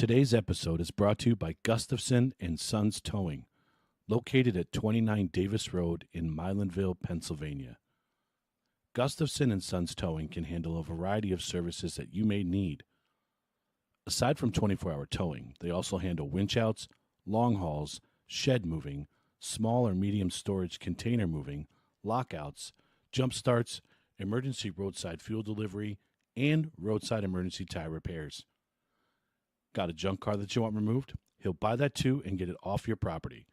Today's episode is brought to you by Gustafson and Sons Towing, located at 29 Davis Road in Milanville, Pennsylvania. Gustafson and Sons Towing can handle a variety of services that you may need. Aside from 24-hour towing, they also handle winch outs, long hauls, shed moving, small or medium storage container moving, lockouts, jump starts, emergency roadside fuel delivery, and roadside emergency tire repairs. Got a junk car that you want removed? He'll buy that too and get it off your property.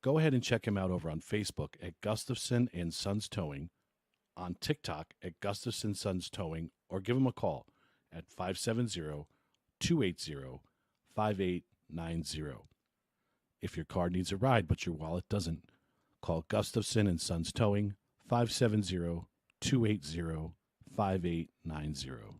Go ahead and check him out over on Facebook at Gustafson and Sons Towing, on TikTok at Gustafson Sons Towing, or give him a call at 570-280-5890. If your car needs a ride but your wallet doesn't, call Gustafson and Sons Towing, 570-280-5890.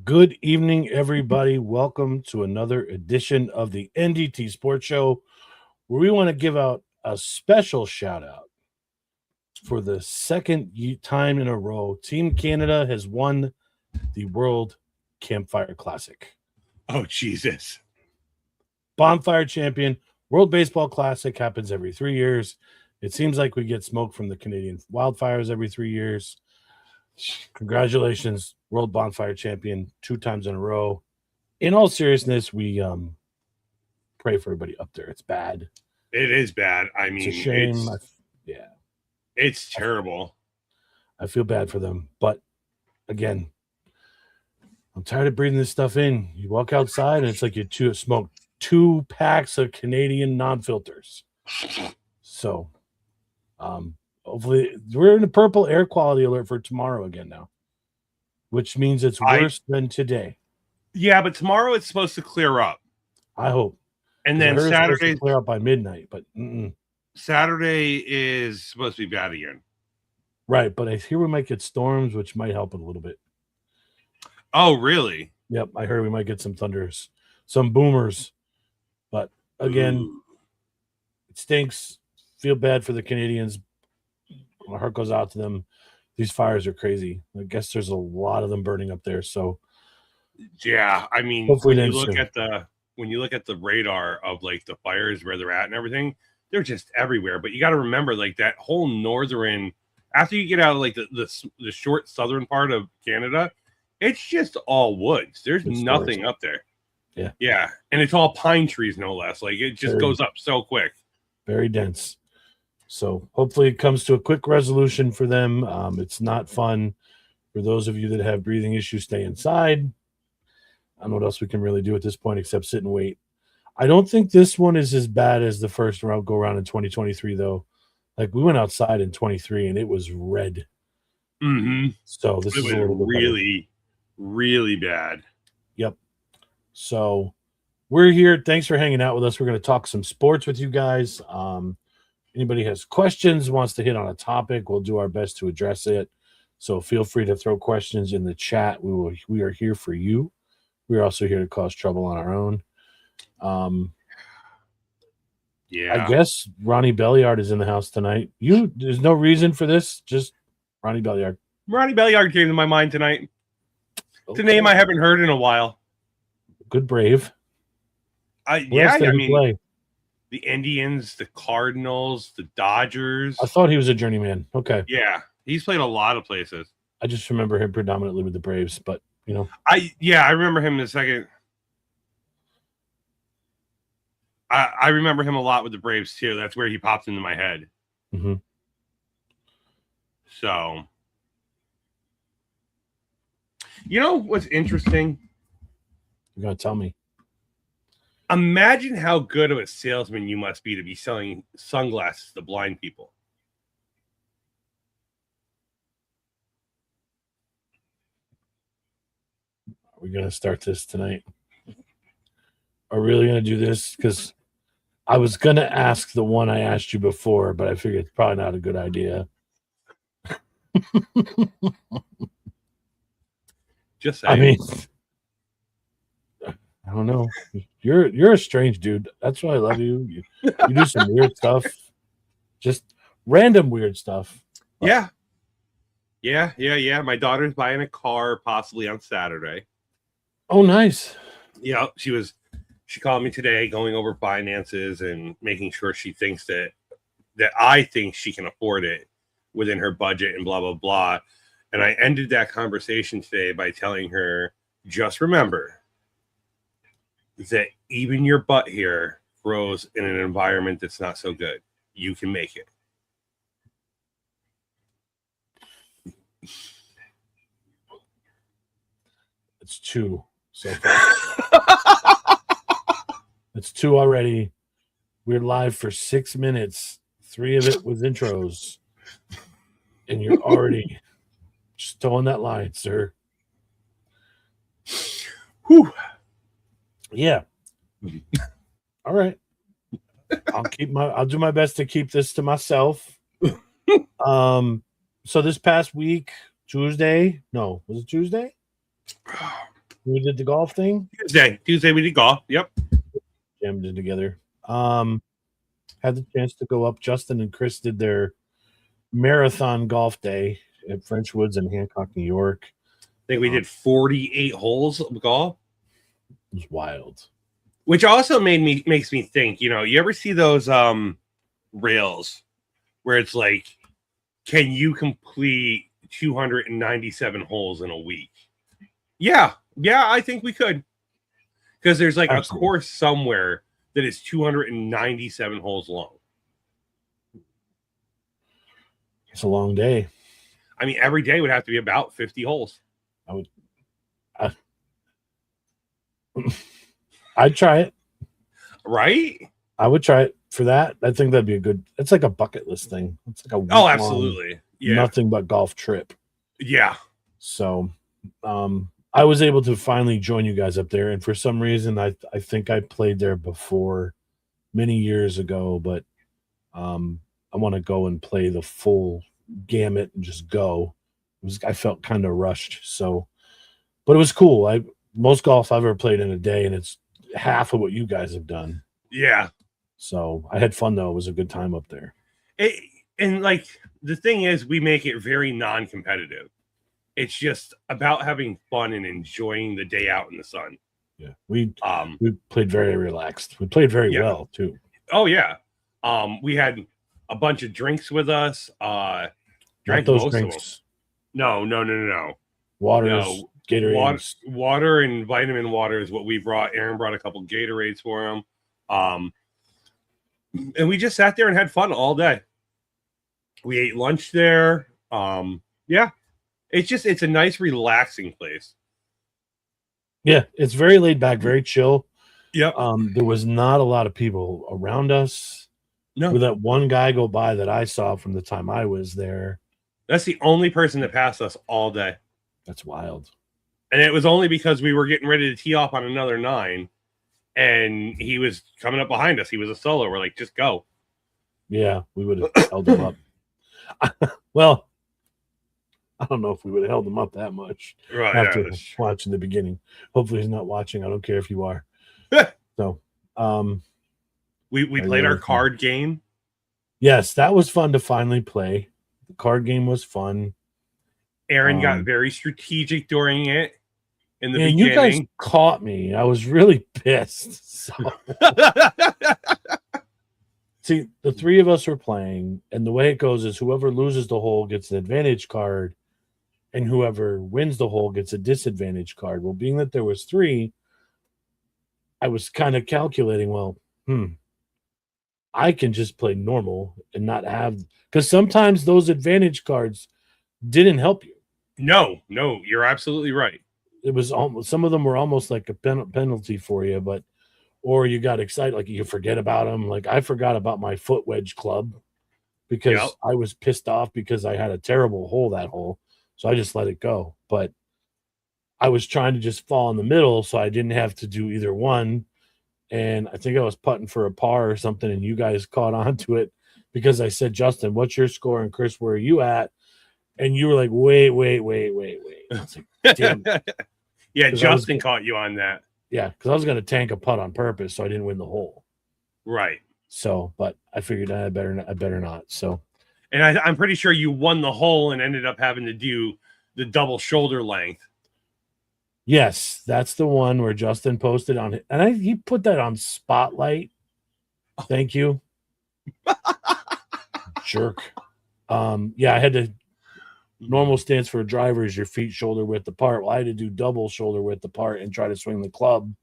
Good evening, everybody. Welcome to another edition of the NDT Sports Show, where we want to give out a special shout out for the second time in a row. Team Canada has won the World Campfire Classic. Oh, Jesus. Bonfire champion. World Baseball Classic happens every 3 years. It seems like we get smoke from the Canadian wildfires every 3 years. Congratulations, World Bonfire Champion, 2 times in a row. In all seriousness, we pray for everybody up there. It's bad. It is bad. I mean, it's a shame. It's terrible. I feel bad for them. But again, I'm tired of breathing this stuff in. You walk outside and it's like you smoke 2 packs of Canadian non-filters. So, hopefully, we're in a purple air quality alert for tomorrow again now, which means it's worse than today. Yeah, but tomorrow it's supposed to clear up. I hope. And then Saturday clear up by midnight, but Saturday is supposed to be bad again. Right, but I hear we might get storms, which might help it a little bit. Oh, really? Yep, I heard we might get some thunders, some boomers. But again, It stinks. Feel bad for the Canadians. My heart goes out to them. These fires are crazy. I guess there's a lot of them burning up there. So, yeah, I mean, hopefully when you look at the radar of like the fires where they're at and everything, they're just everywhere. But you got to remember, like that whole northern, after you get out of like the short southern part of Canada, it's just all woods. There's nothing up there. Yeah, and it's all pine trees, no less. Like it just goes up so quick. Very dense. So hopefully it comes to a quick resolution for them. It's not fun. For those of you that have breathing issues, stay inside. I don't know what else we can really do at this point except sit and wait. I don't think this one is as bad as the first round go around in 2023, though. Like we went outside in 23 and it was red. Mm-hmm. So this is a little bit really, really bad. Yep. So we're here. Thanks for hanging out with us. We're going to talk some sports with you guys. Anybody has questions, wants to hit on a topic, we'll do our best to address it. So feel free to throw questions in the chat. We are here for you. We're also here to cause trouble on our own. I guess Ronnie Belliard is in the house tonight. There's no reason for this, just Ronnie Belliard. Ronnie Belliard came to my mind tonight. It's a name I haven't heard in a while. Good Brave. Play? The Indians, the Cardinals, the Dodgers. I thought he was a journeyman. Okay. Yeah, he's played a lot of places. I just remember him predominantly with the Braves, but you know. I remember him in a second. I remember him a lot with the Braves too. That's where he popped into my head. Mm-hmm. So, you know what's interesting? You're gonna tell me. Imagine how good of a salesman you must be to be selling sunglasses to blind people. Are we going to start this tonight? Are we really going to do this? Because I was going to ask the one I asked you before, but I figured it's probably not a good idea. Just saying. I mean, I don't know. You're a strange dude. That's why I love you. You do some weird stuff. Just random weird stuff. Yeah. My daughter's buying a car possibly on Saturday. Oh, nice. Yeah, she called me today going over finances and making sure she thinks that I think she can afford it within her budget and blah, blah, blah. And I ended that conversation today by telling her, just remember that even your butt here grows in an environment that's not so good. You can make it. It's 2 so far. It's 2 already. We're live for 6 minutes. 3 of it was intros. And you're already just towing that line, sir. Whew. Yeah. All right. I'll do my best to keep this to myself. So this past week, Tuesday? No, was it Tuesday? We did the golf thing? Tuesday we did golf. Yep. Jammed in together. Had the chance to go up. Justin and Chris did their marathon golf day at French Woods in Hancock, New York. I think we did 48 holes of golf. It was wild. Which also makes me think, you ever see those rails where it's like, can you complete 297 holes in a week? Yeah, I think we could. Because there's like a course somewhere that is 297 holes long. It's a long day. I mean, every day would have to be about 50 holes. I'd try it. Right? I would try it for that. I think that'd be it's like a bucket list thing. It's like a absolutely. Yeah. Nothing but golf trip. Yeah. So I was able to finally join you guys up there. And for some reason, I think I played there before many years ago, but I want to go and play the full gamut and just go. I felt kind of rushed. So, but it was cool. Most golf I've ever played in a day, and it's half of what you guys have done. Yeah. So I had fun though. It was a good time up there. And like the thing is, we make it very non-competitive. It's just about having fun and enjoying the day out in the sun. Yeah, we played very relaxed. We played very well too. Oh yeah, we had a bunch of drinks with us. Drank those most drinks. of them. No. Waters, Gatorades. Water and vitamin water is what we brought. Aaron brought a couple Gatorades for him. And we just sat there and had fun all day. We ate lunch there. Yeah. It's a nice, relaxing place. Yeah, it's very laid back, very chill. Yep. There was not a lot of people around us. No. With that one guy go by that I saw from the time I was there. That's the only person that passed us all day. That's wild. And it was only because we were getting ready to tee off on another 9, and he was coming up behind us. He was a solo. We're like, just go. Yeah, we would have held him up. Well, I don't know if we would have held him up that much. Right. After watching the beginning. Hopefully he's not watching. I don't care if you are. So, we played our card game. Yes, that was fun to finally play. The card game was fun. Aaron got very strategic during it. In the beginning, you guys caught me. I was really pissed. So. See, the 3 of us were playing, and the way it goes is whoever loses the hole gets an advantage card, and whoever wins the hole gets a disadvantage card. Well, being that there was 3, I was kind of calculating, well, I can just play normal and not have, because sometimes those advantage cards didn't help you. No, you're absolutely right. It was almost, some of them were almost like a penalty for you, but or you got excited, like you forget about them. Like I forgot about my foot wedge club because Yep. I was pissed off because I had a terrible hole that hole. So I just let it go. But I was trying to just fall in the middle so I didn't have to do either one. And I think I was putting for a par or something, and you guys caught on to it because I said, Justin, what's your score? And Chris, where are you at? And you were like, wait. I was like, damn. Yeah, Justin caught you on that. Yeah, because I was going to tank a putt on purpose, so I didn't win the hole. Right. So, but I figured I better not. So, and I'm pretty sure you won the hole and ended up having to do the double shoulder length. Yes, that's the one where Justin posted on it, and he put that on Spotlight. Thank you, jerk. Yeah, I had to. Normal stance for a driver is your feet shoulder width apart. Well, I had to do double shoulder width apart and try to swing the club,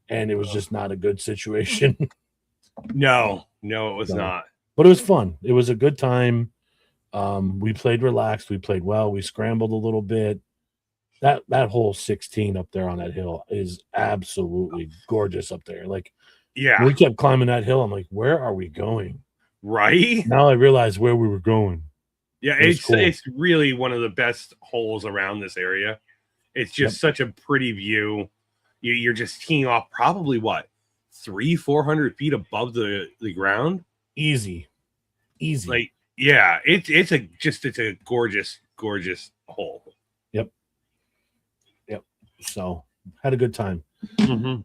and it was just not a good situation. No, it was not. But it was fun. It was a good time. We played relaxed. We played well. We scrambled a little bit. That whole 16 up there on that hill is absolutely gorgeous up there. Like, yeah, we kept climbing that hill. I'm like, where are we going? Right now, I realized where we were going. Yeah, it's really one of the best holes around this area. It's just such a pretty view. You're just teeing off probably what 300-400 feet above the ground. Easy. Like, yeah, it's a gorgeous hole. Yep. So had a good time. Mm-hmm.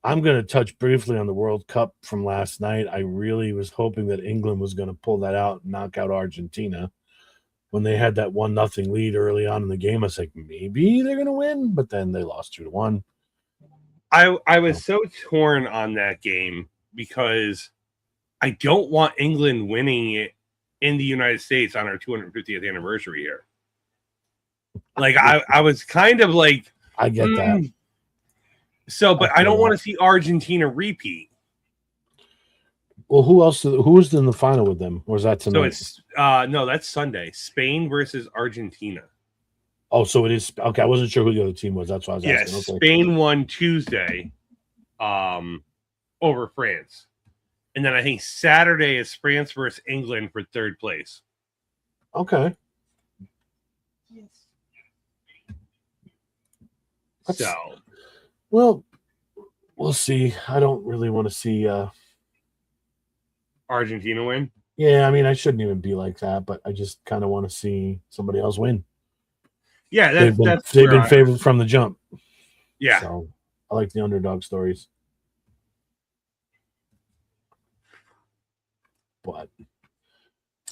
I'm going to touch briefly on the World Cup from last night. I really was hoping that England was going to pull that out and knock out Argentina. When they had that 1-0 lead early on in the game, I was like, maybe they're going to win, but then they lost 2-1. I was so torn on that game because I don't want England winning it in the United States on our 250th anniversary here. Like, I was kind of like, I get that. So, but I don't want to see Argentina repeat. Well, who was in the final with them? Or was that tonight? So it's no, that's Sunday. Spain versus Argentina. Oh, so it is. Okay, I wasn't sure who the other team was. That's why I was asking. Yes, okay. Spain won Tuesday over France. And then I think Saturday is France versus England for third place. Okay. Yes. So, well, we'll see. I don't really want to see Argentina win. Yeah, I mean, I shouldn't even be like that, but I just kind of want to see somebody else win. Yeah, they've been favored from the jump. Yeah. So I like the underdog stories. But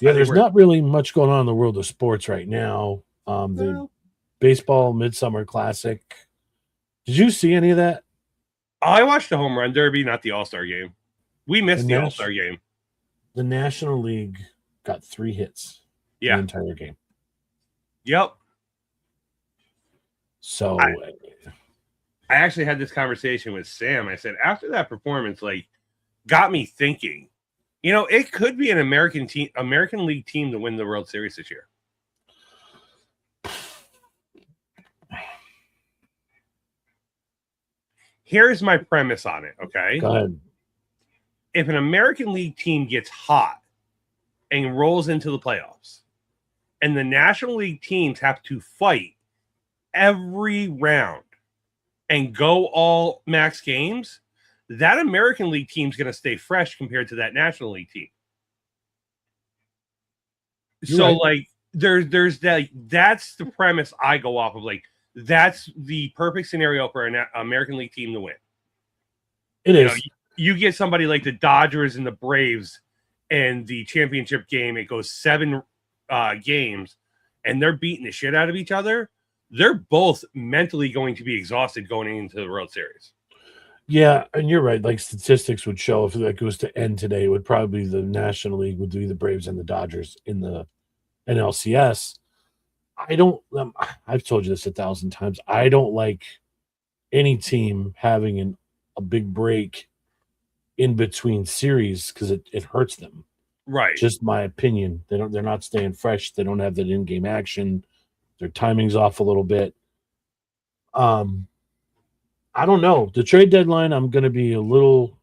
yeah, there's not really much going on in the world of sports right now. The baseball Midsummer Classic. Did you see any of that? I watched the Home Run Derby, not the All-Star game. We missed the All-Star game. The National League got 3 hits. Yeah. The entire game. Yep. So I actually had this conversation with Sam. I said, after that performance, like, got me thinking, you know, it could be an American League team to win the World Series this year. Here's my premise on it, okay? Go ahead. If an American League team gets hot and rolls into the playoffs, and the National League teams have to fight every round and go all max games, that American League team's going to stay fresh compared to that National League team. You're right. Like, there's that. That's the premise I go off of. Like, that's the perfect scenario for an American League team to win. It is. You get somebody like the Dodgers and the Braves, and the championship game, it goes 7 games, and they're beating the shit out of each other. They're both mentally going to be exhausted going into the World Series. Yeah, and you're right. Like, statistics would show if it was to end today, it would probably be the National League would be the Braves and the Dodgers in the NLCS. I've told you this 1,000 times. I don't like any team having a big break in between series because it hurts them. Right. Just my opinion. They're not staying fresh. They don't have that in-game action. Their timing's off a little bit. I don't know. The trade deadline, I'm going to be a little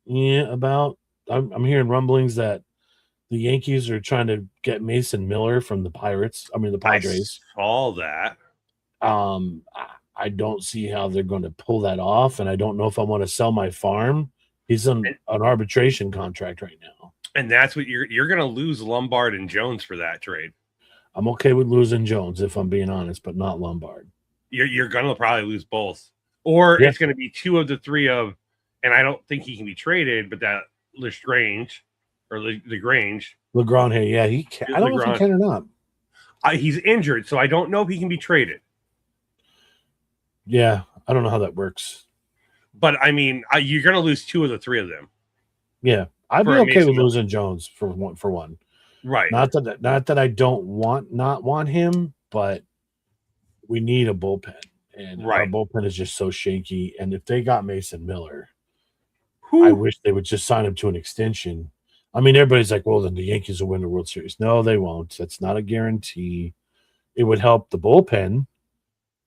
about. I'm hearing rumblings that the Yankees are trying to get Mason Miller from the Pirates. I mean, the Padres. I saw that. I don't see how they're going to pull that off, and I don't know if I want to sell my farm. He's on an arbitration contract right now, and that's what you're going to lose Lombard and Jones for that trade. I'm okay with losing Jones if I'm being honest, but not Lombard. You're going to probably lose both, or it's going to be two of the three of, and I don't think he can be traded, but that Lestrange or Lagrange. Hey, yeah, he can. I don't know if he can or not. He's injured, so I don't know if he can be traded. Yeah, I don't know how that works. But I mean, you're going to lose two of the three of them. Yeah, I'd be okay with losing Jones for one. Right. Not that I don't want him, but we need a bullpen, and our bullpen is just so shaky. And if they got Mason Miller, I wish they would just sign him to an extension. I mean, everybody's like, well, then the Yankees will win the World Series. No, they won't. That's not a guarantee. It would help the bullpen.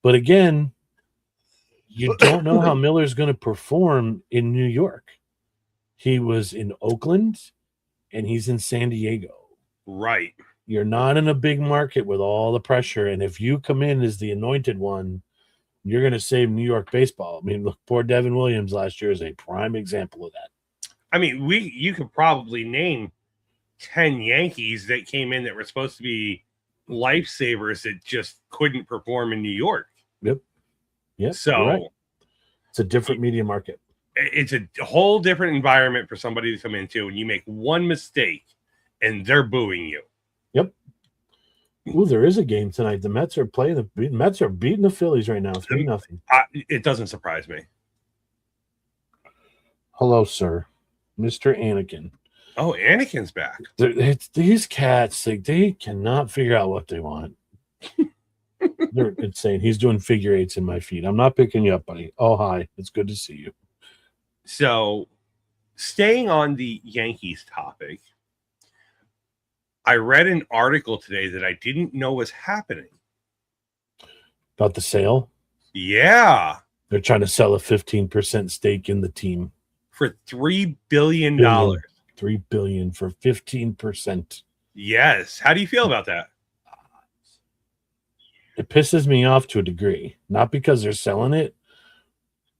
But again, you don't know how Miller's going to perform in New York. He was in Oakland, and he's in San Diego. Right. You're not in a big market with all the pressure. And if you come in as the anointed one, you're going to save New York baseball. I mean, look, poor Devin Williams last year is a prime example of that. I mean, you could probably name 10 Yankees that came in that were supposed to be lifesavers that just couldn't perform in New York. Yep. So it's a different media market. It's a whole different environment for somebody to come into, and you make one mistake and they're booing you. Yep. Ooh, there is a game tonight. The Mets are playing. The Mets are beating the Phillies right now, 3-0. It doesn't surprise me. Hello, sir, Mr. Anakin. Oh, Anakin's back. These cats, they cannot figure out what they want. They're insane. He's doing figure eights in my feet. I'm not picking you up, buddy. Oh, hi. It's good to see you. So, staying on the Yankees topic, I read an article today that I didn't know was happening. About the sale? Yeah. They're trying to sell a 15% stake in the team. For $3 billion. $3 billion for 15%. Yes. How do you feel about that? It pisses me off to a degree. Not because they're selling it,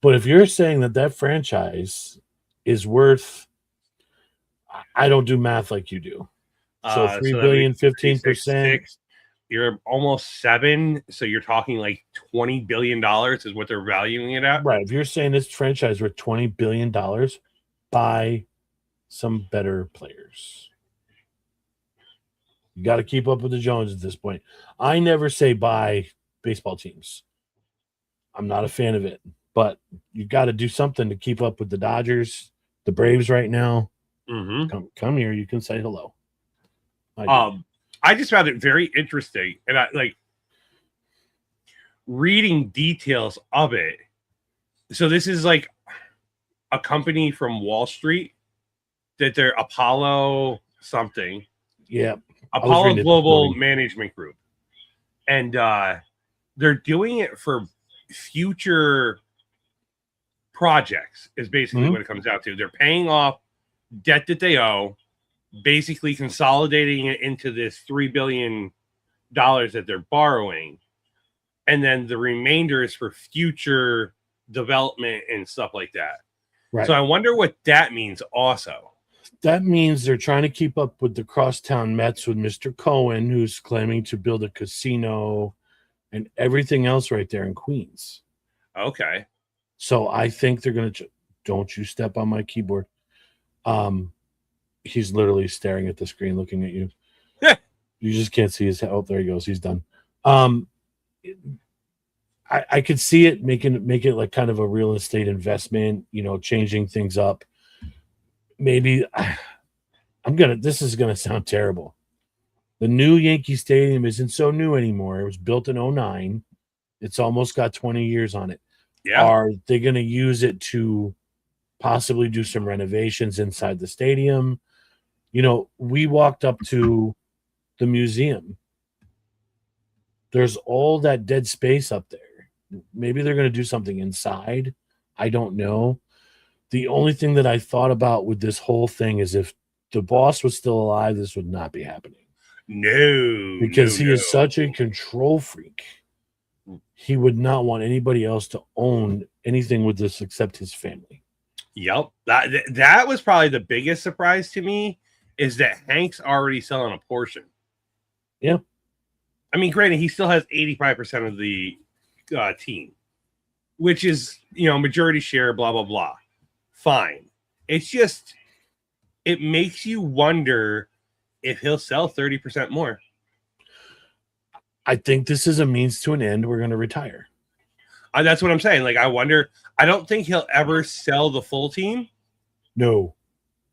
but if you're saying that franchise is worth, I don't do math like you do. So $3 billion, 15%. You're almost 7, so you're talking like $20 billion is what they're valuing it at. Right. If you're saying this franchise worth $20 billion, buy some better players. You got to keep up with the Jones at this point. I never say buy baseball teams. I'm not a fan of it, but you got to do something to keep up with the Dodgers, the Braves right now. Mm-hmm. Come here. You can say hello. I just found it very interesting, and I like reading details of it. So this is like a company from Wall Street that they're Apollo something. Yeah. Apollo Global Management Group. And they're doing it for future projects is basically what it comes out to. They're paying off debt that they owe, basically consolidating it into this $3 billion that they're borrowing. And then the remainder is for future development and stuff like that. Right. So I wonder what that means also. That means they're trying to keep up with the crosstown Mets with Mr. Cohen, who's claiming to build a casino and everything else right there in Queens. Okay. So I think they're going to don't you step on my keyboard. He's literally staring at the screen looking at you. You just can't see his head. Oh, there he goes. He's done. I could see it make it like kind of a real estate investment, changing things up. Maybe this is gonna sound terrible. The new Yankee Stadium isn't so new anymore. It was built in 2009. It's almost got 20 years on it. Yeah. Are they gonna use it to possibly do some renovations inside the stadium? We walked up to the museum. There's all that dead space up there. Maybe they're going to do something inside. I don't know. The only thing that I thought about with this whole thing is if the boss was still alive, this would not be happening. No, Because he no. is such a control freak. He would not want anybody else to own anything with this except his family. Yep. That was probably the biggest surprise to me, is that Hank's already selling a portion. Yeah. I mean, granted, he still has 85% of the team, which is, majority share, blah, blah, blah. Fine. It's just, it makes you wonder if he'll sell 30% more. I think this is a means to an end. We're going to retire. That's what I'm saying. Like, I wonder, I don't think he'll ever sell the full team. No.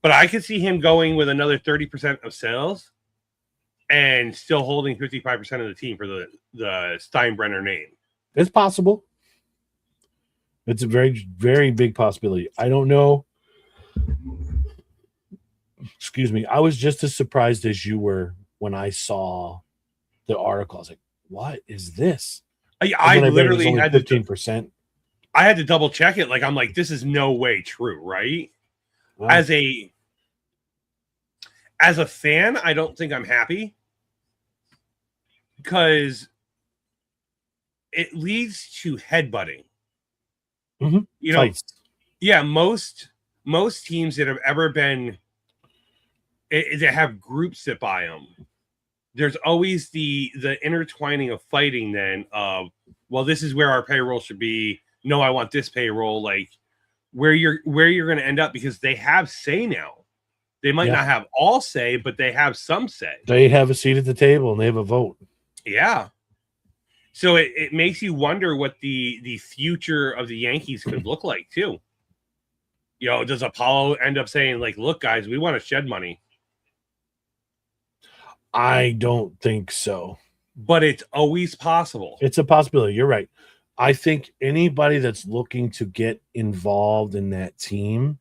But I could see him going with another 30% of sales and still holding 55% of the team for the Steinbrenner name. It's possible. It's a very, very big possibility. I don't know. Excuse me. I was just as surprised as you were when I saw the article. I was like, what is this? I literally had 15%. I had to double check it. Like, I'm like, this is no way true, right? Wow. As a fan, I don't think I'm happy, because it leads to headbutting. Mm-hmm. Fights. Yeah, most teams that have ever been that have groups that buy them, there's always the intertwining of fighting then of, well, this is where our payroll should be. No, I want this payroll, like where you're going to end up, because they have say now. They might not have all say, but they have some say. They have a seat at the table and they have a vote. Yeah. So it makes you wonder what the future of the Yankees could look like too. Does Apollo end up saying, like, look, guys, we want to shed money? I don't think so. But it's always possible. It's a possibility. You're right. I think anybody that's looking to get involved in that team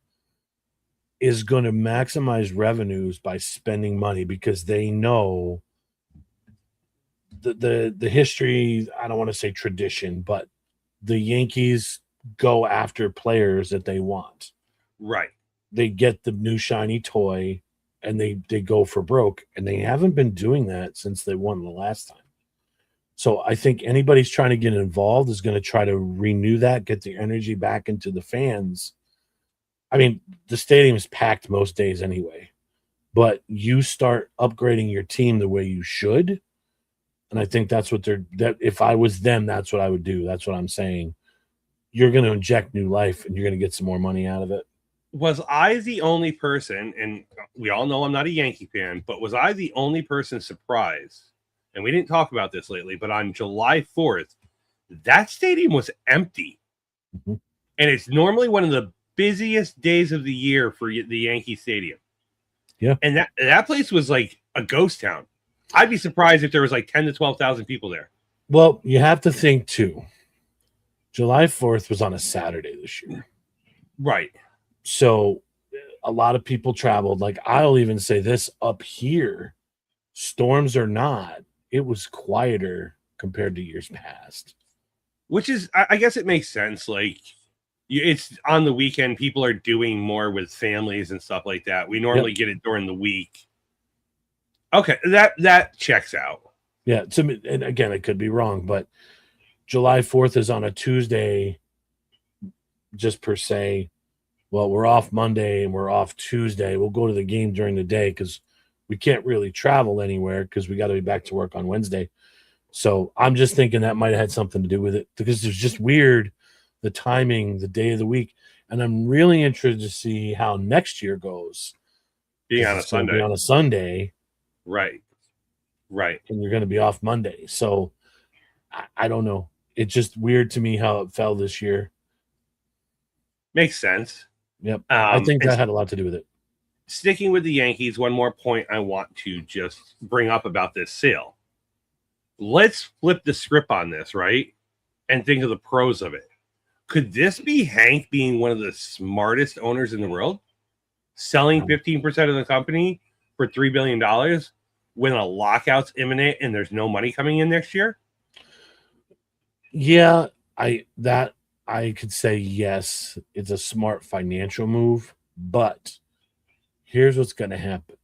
is going to maximize revenues by spending money, because they know the history. I don't want to say tradition, but the Yankees go after players that they want. Right. They get the new shiny toy and they go for broke, and they haven't been doing that since they won the last time. So I think anybody's trying to get involved is going to try to renew that, get the energy back into the fans. I mean, the stadium is packed most days anyway, but you start upgrading your team the way you should. And I think that's what if I was them, that's what I would do. That's what I'm saying. You're going to inject new life and you're going to get some more money out of it. Was I the only person, and we all know I'm not a Yankee fan, but was I the only person surprised? And we didn't talk about this lately, but on July 4th, that stadium was empty. Mm-hmm. And it's normally one of the busiest days of the year for the Yankee Stadium. Yeah. And that place was like a ghost town. I'd be surprised if there was like 10 to 12,000 people there. Well, you have to think too. July 4th was on a Saturday this year. Right. So a lot of people traveled. Like, I'll even say this up here, storms or not, it was quieter compared to years past. Which is, I guess it makes sense. Like, it's on the weekend. People are doing more with families and stuff like that. We normally get it during the week. Okay, that checks out. Yeah, and again, I could be wrong, but July 4th is on a Tuesday, just per se. Well, we're off Monday and we're off Tuesday. We'll go to the game during the day because we can't really travel anywhere because we got to be back to work on Wednesday. So I'm just thinking that might have had something to do with it, because it's just weird, the timing, the day of the week. And I'm really interested to see how next year goes. Being on a Sunday. On a Sunday. Right. And you're going to be off Monday. So I don't know. It's just weird to me how it fell this year. Makes sense. Yep. I think that had a lot to do with it. Sticking with the Yankees, one more point I want to just bring up about this sale. Let's flip the script on this, right? And think of the pros of it. Could this be Hank being one of the smartest owners in the world? Selling 15% of the company for $3 billion when a lockout's imminent and there's no money coming in next year? Yeah, I could say yes, it's a smart financial move, but here's what's going to happen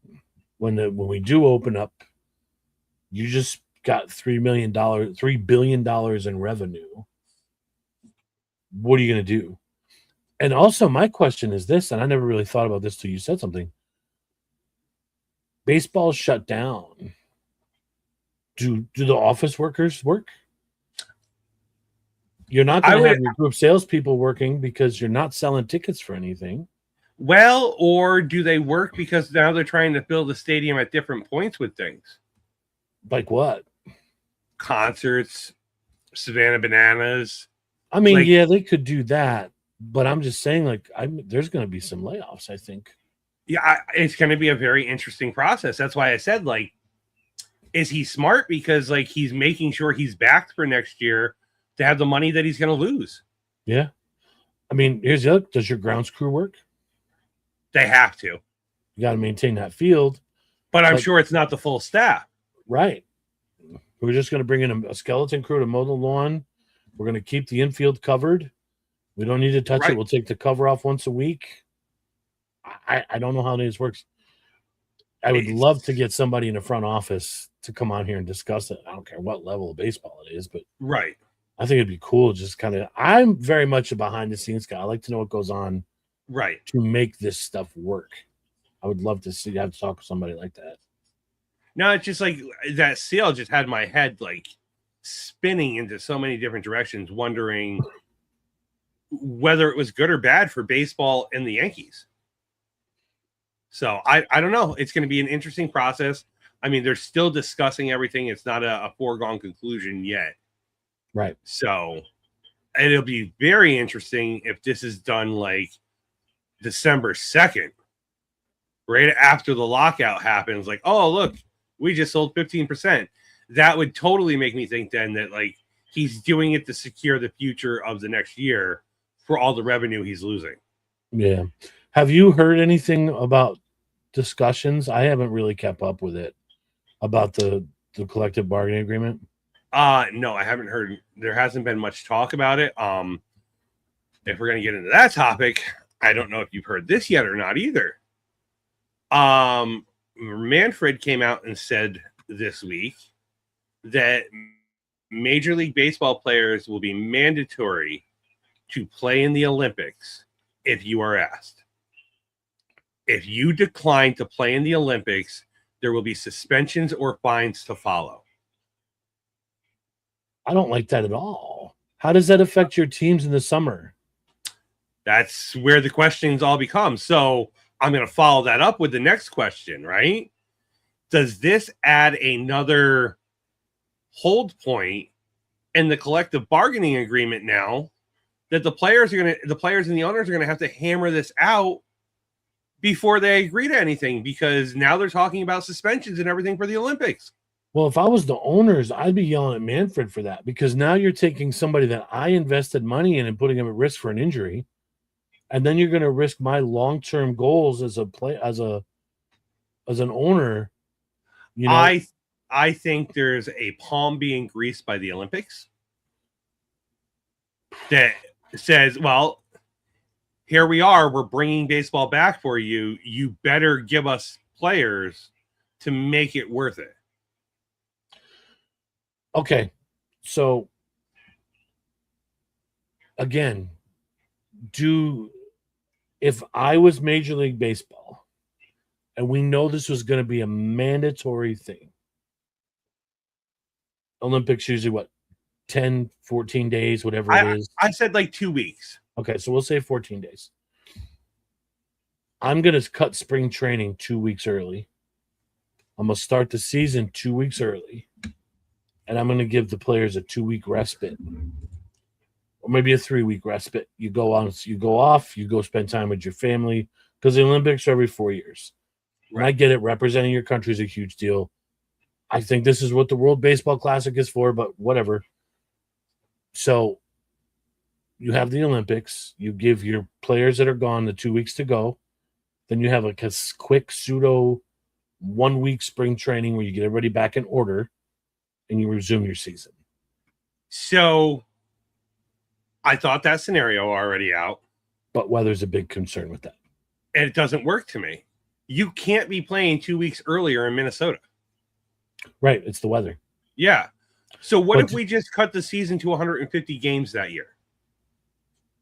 when we do open up. You just got $3 billion in revenue. What are you going to do? And also, my question is this, and I never really thought about this till you said something. Baseball's shut down. Do the office workers work? You're not going to have your group salespeople working because you're not selling tickets for anything. Well, or do they work because now they're trying to fill the stadium at different points with things? Like what? Concerts, Savannah Bananas. I mean, yeah, they could do that, but I'm just saying, there's going to be some layoffs, I think. Yeah, it's going to be a very interesting process. That's why I said, is he smart? Because, he's making sure he's backed for next year to have the money that he's going to lose. Yeah. I mean, here's the other. Does your grounds crew work? They have to. You got to maintain that field. But I'm sure it's not the full staff. Right. We're just going to bring in a skeleton crew to mow the lawn. We're going to keep the infield covered. We don't need to touch it. We'll take the cover off once a week. I don't know how this works. I would love to get somebody in the front office to come on here and discuss it. I don't care what level of baseball it is, but I think it'd be cool. Just kind of, I'm very much a behind the scenes guy. I like to know what goes on to make this stuff work. I would love to have to talk with somebody like that. No, it's just that sale just had my head spinning into so many different directions, wondering whether it was good or bad for baseball and the Yankees. So I don't know. It's going to be an interesting process. I mean, they're still discussing everything. It's not a foregone conclusion yet. Right. So it'll be very interesting if this is done December 2nd, right after the lockout happens. Oh, look, we just sold 15%. That would totally make me think then that he's doing it to secure the future of the next year for all the revenue he's losing. Yeah. Have you heard anything about discussions? I haven't really kept up with it about the collective bargaining agreement. No, I haven't heard. There hasn't been much talk about it. If we're going to get into that topic, I don't know if you've heard this yet or not either. Manfred came out and said this week that Major League Baseball players will be mandatory to play in the Olympics if you are asked. If you decline to play in the Olympics, there will be suspensions or fines to follow. I don't like that at all. How does that affect your teams in the summer? That's where the questions all become. So I'm going to follow that up with the next question, right? Does this add another hold point in the collective bargaining agreement now that the players and the owners are going to have to hammer this out before they agree to anything, because now they're talking about suspensions and everything for the Olympics? Well, if I was the owners, I'd be yelling at Manfred for that, because now you're taking somebody that I invested money in and putting him at risk for an injury, and then you're going to risk my long-term goals as an owner. You know, I think there's a palm being greased by the Olympics that says, well, here we are. We're bringing baseball back for you. You better give us players to make it worth it. Okay. So, again, if I was Major League Baseball and we know this was going to be a mandatory thing, Olympics usually 10, 14 days, whatever it is. I said 2 weeks. Okay, so we'll say 14 days. I'm going to cut spring training 2 weeks early. I'm going to start the season 2 weeks early. And I'm going to give the players a 2-week respite. Or maybe a 3-week respite. You go off, you go spend time with your family. Because the Olympics are every 4 years. And I get it, representing your country is a huge deal. I think this is what the World Baseball Classic is for, but whatever. So you have the Olympics. You give your players that are gone the 2 weeks to go. Then you have a quick pseudo 1 week spring training where you get everybody back in order and you resume your season. So I thought that scenario already out. But weather's a big concern with that. And it doesn't work to me. You can't be playing 2 weeks earlier in Minnesota. Right. It's the weather. Yeah. So what if we just cut the season to 150 games that year?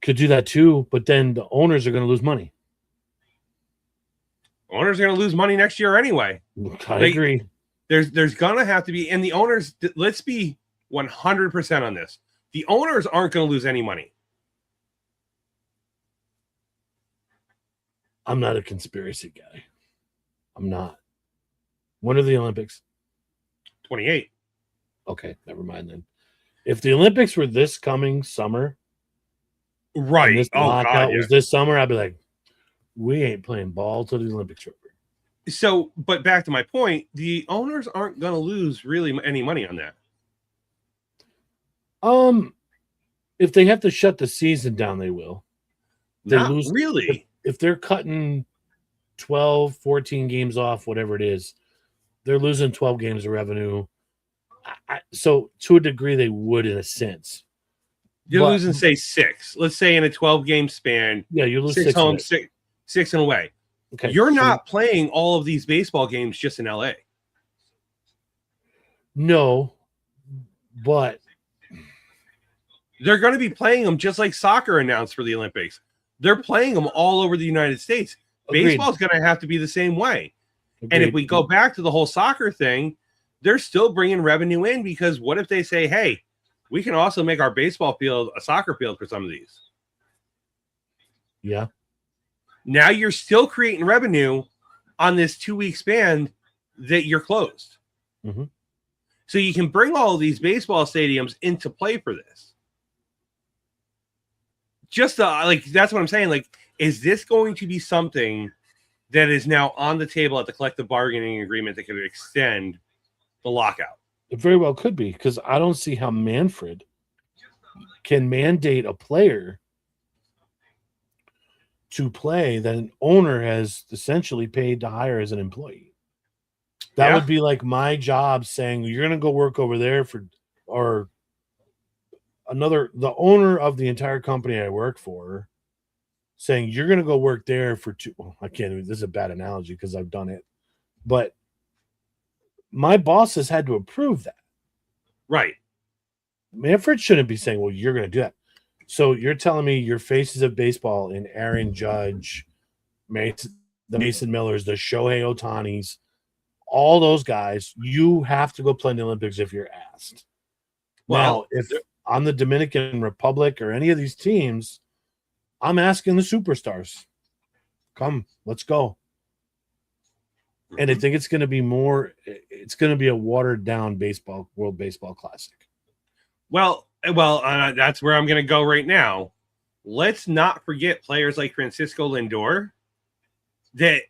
Could do that too, but then the owners are going to lose money. Owners are going to lose money next year anyway. I agree. There's going to have to be, and the owners, let's be 100% on this. The owners aren't going to lose any money. I'm not a conspiracy guy. I'm not. When are the Olympics? 28. Okay, never mind then. If the Olympics were this coming summer, right? This lockout was this summer, I'd be like, we ain't playing ball till the Olympics are over. So, but back to my point, the owners aren't going to lose really any money on that. If they have to shut the season down, they will. They Not lose really. If they're cutting 12, 14 games off, whatever it is, they're losing 12 games of revenue. So to a degree, they would in a sense. You're losing, say, 6. Let's say in a 12-game span. Yeah, you lose 6 home, 6 and away. Okay, You're not playing all of these baseball games just in LA. No, but they're going to be playing them just like soccer announced for the Olympics. They're playing them all over the United States. Baseball's going to have to be the same way. Agreed. And if we go back to the whole soccer thing, they're still bringing revenue in, because what if they say, hey, we can also make our baseball field a soccer field for some of these? Yeah. Now you're still creating revenue on this 2-week span that you're closed. Mm-hmm. So you can bring all of these baseball stadiums into play for this. Just that's what I'm saying. Like, is this going to be something that is now on the table at the collective bargaining agreement that could extend the lockout? It very well could be, because I don't see how Manfred can mandate a player to play that an owner has essentially paid to hire as an employee. That would be like my job saying, you're going to go work over there or the owner of the entire company I work for saying, you're going to go work there for I can't even, this is a bad analogy because I've done it, but my boss has had to approve that. Right. Manfred shouldn't be saying, well, you're going to do that. So you're telling me your faces of baseball in Aaron Judge, the Mason Millers, the Shohei Otanis, all those guys, you have to go play in the Olympics if you're asked. Well, now, if I'm the Dominican Republic or any of these teams, I'm asking the superstars, come, let's go. And I think it's going to be a watered down World Baseball Classic. Well, that's where I'm going to go right now. Let's not forget players like Francisco Lindor that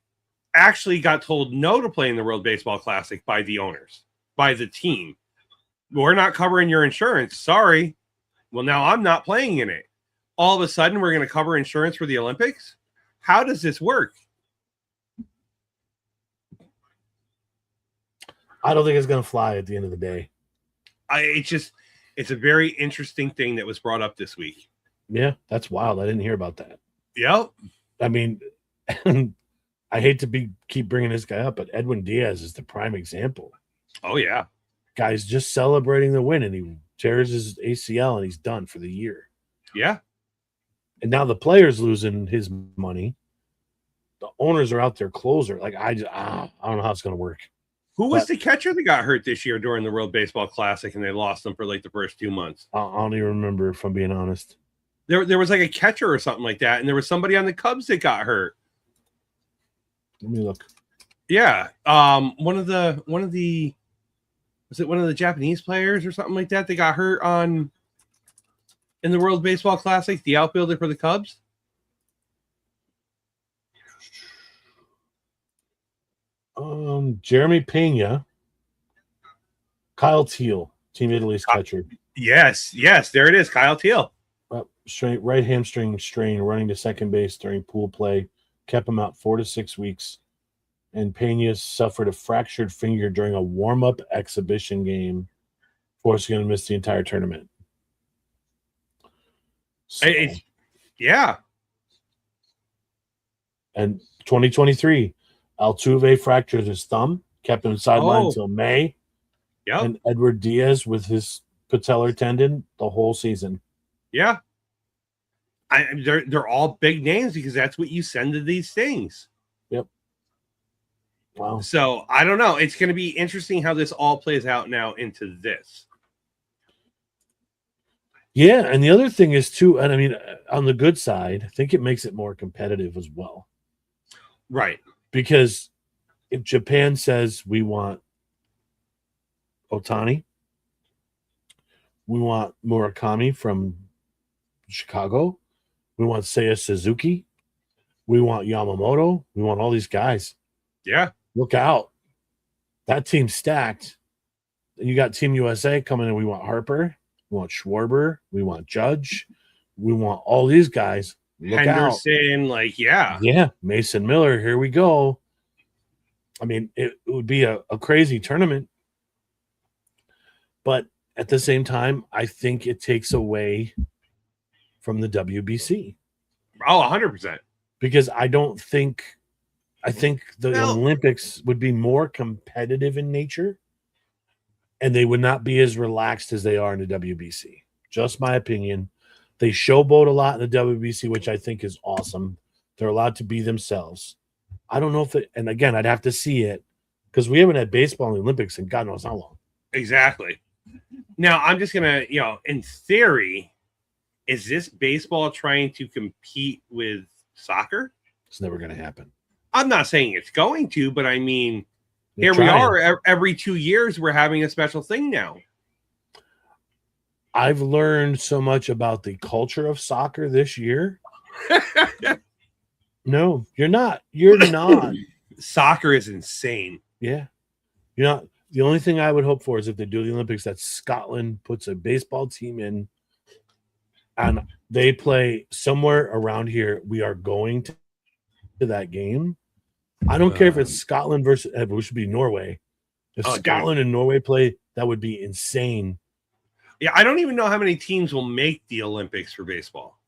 actually got told no to play in the World Baseball Classic by the owners, by the team. We're not covering your insurance. Sorry. Well, now I'm not playing in it. All of a sudden, we're going to cover insurance for the Olympics? How does this work? I don't think it's going to fly at the end of the day. It's a very interesting thing that was brought up this week. Yeah, that's wild. I didn't hear about that. Yep. I mean, I hate to keep bringing this guy up, but Edwin Diaz is the prime example. Oh, yeah. Guy's just celebrating the win, and he tears his ACL, and he's done for the year. Yeah. And now the player's losing his money. The owners are out there closer. Like, I don't know how it's going to work. Who was the catcher that got hurt this year during the World Baseball Classic and they lost him for like the first 2 months? I don't even remember, if I'm being honest. There was like a catcher or something like that, and there was somebody on the Cubs that got hurt. Let me look. Yeah. One of the was it one of the Japanese players or something like that? They got hurt in the World Baseball Classic, the outfielder for the Cubs. Jeremy Pena, Kyle Teal, Team Italy's catcher. Yes, there it is, Kyle Teal. Right hamstring strain, running to second base during pool play, kept him out 4 to 6 weeks. And Pena suffered a fractured finger during a warm-up exhibition game, forcing him to miss the entire tournament. So, Yeah. And 2023, Altuve fractured his thumb, kept him sidelined Oh. until May. Yep. And Edward Diaz with his patellar tendon the whole season. Yeah. They're all big names because that's what you send to these things. Yep. Wow. So I don't know. It's going to be interesting how this all plays out now into this. Yeah, and the other thing is too, and I mean, on the good side, I think it makes it more competitive as well. Right. Because if Japan says we want Otani, we want Murakami from Chicago, we want Seiya Suzuki, we want Yamamoto, we want all these guys. Yeah. Look out. That team's stacked. And you got Team USA coming in. We want Harper, we want Schwarber, we want Judge, we want all these guys. Look Henderson, out. like, yeah. Yeah, Mason Miller, here we go. I mean, it would be a crazy tournament. But at the same time, I think it takes away from the WBC. Oh, 100%. Because I think the Olympics would be more competitive in nature, and they would not be as relaxed as they are in the WBC. Just my opinion. They showboat a lot in the WBC, which I think is awesome. They're allowed to be themselves. I don't know if it, and again, I'd have to see it because we haven't had baseball in the Olympics in God knows how long. Exactly. Now, I'm just going to, in theory, is this baseball trying to compete with soccer? It's never going to happen. I'm not saying it's going to, but I mean, here we are. Every 2 years, we're having a special thing now. I've learned so much about the culture of soccer this year. No, you're not. You're not. Soccer is insane. Yeah. You're not. The only thing I would hope for is if they do the Olympics, that Scotland puts a baseball team in and they play somewhere around here. We are going to that game. I don't care if it's Scotland versus it should be Norway. If Scotland and Norway play, that would be insane. Yeah, I don't even know how many teams will make the Olympics for baseball.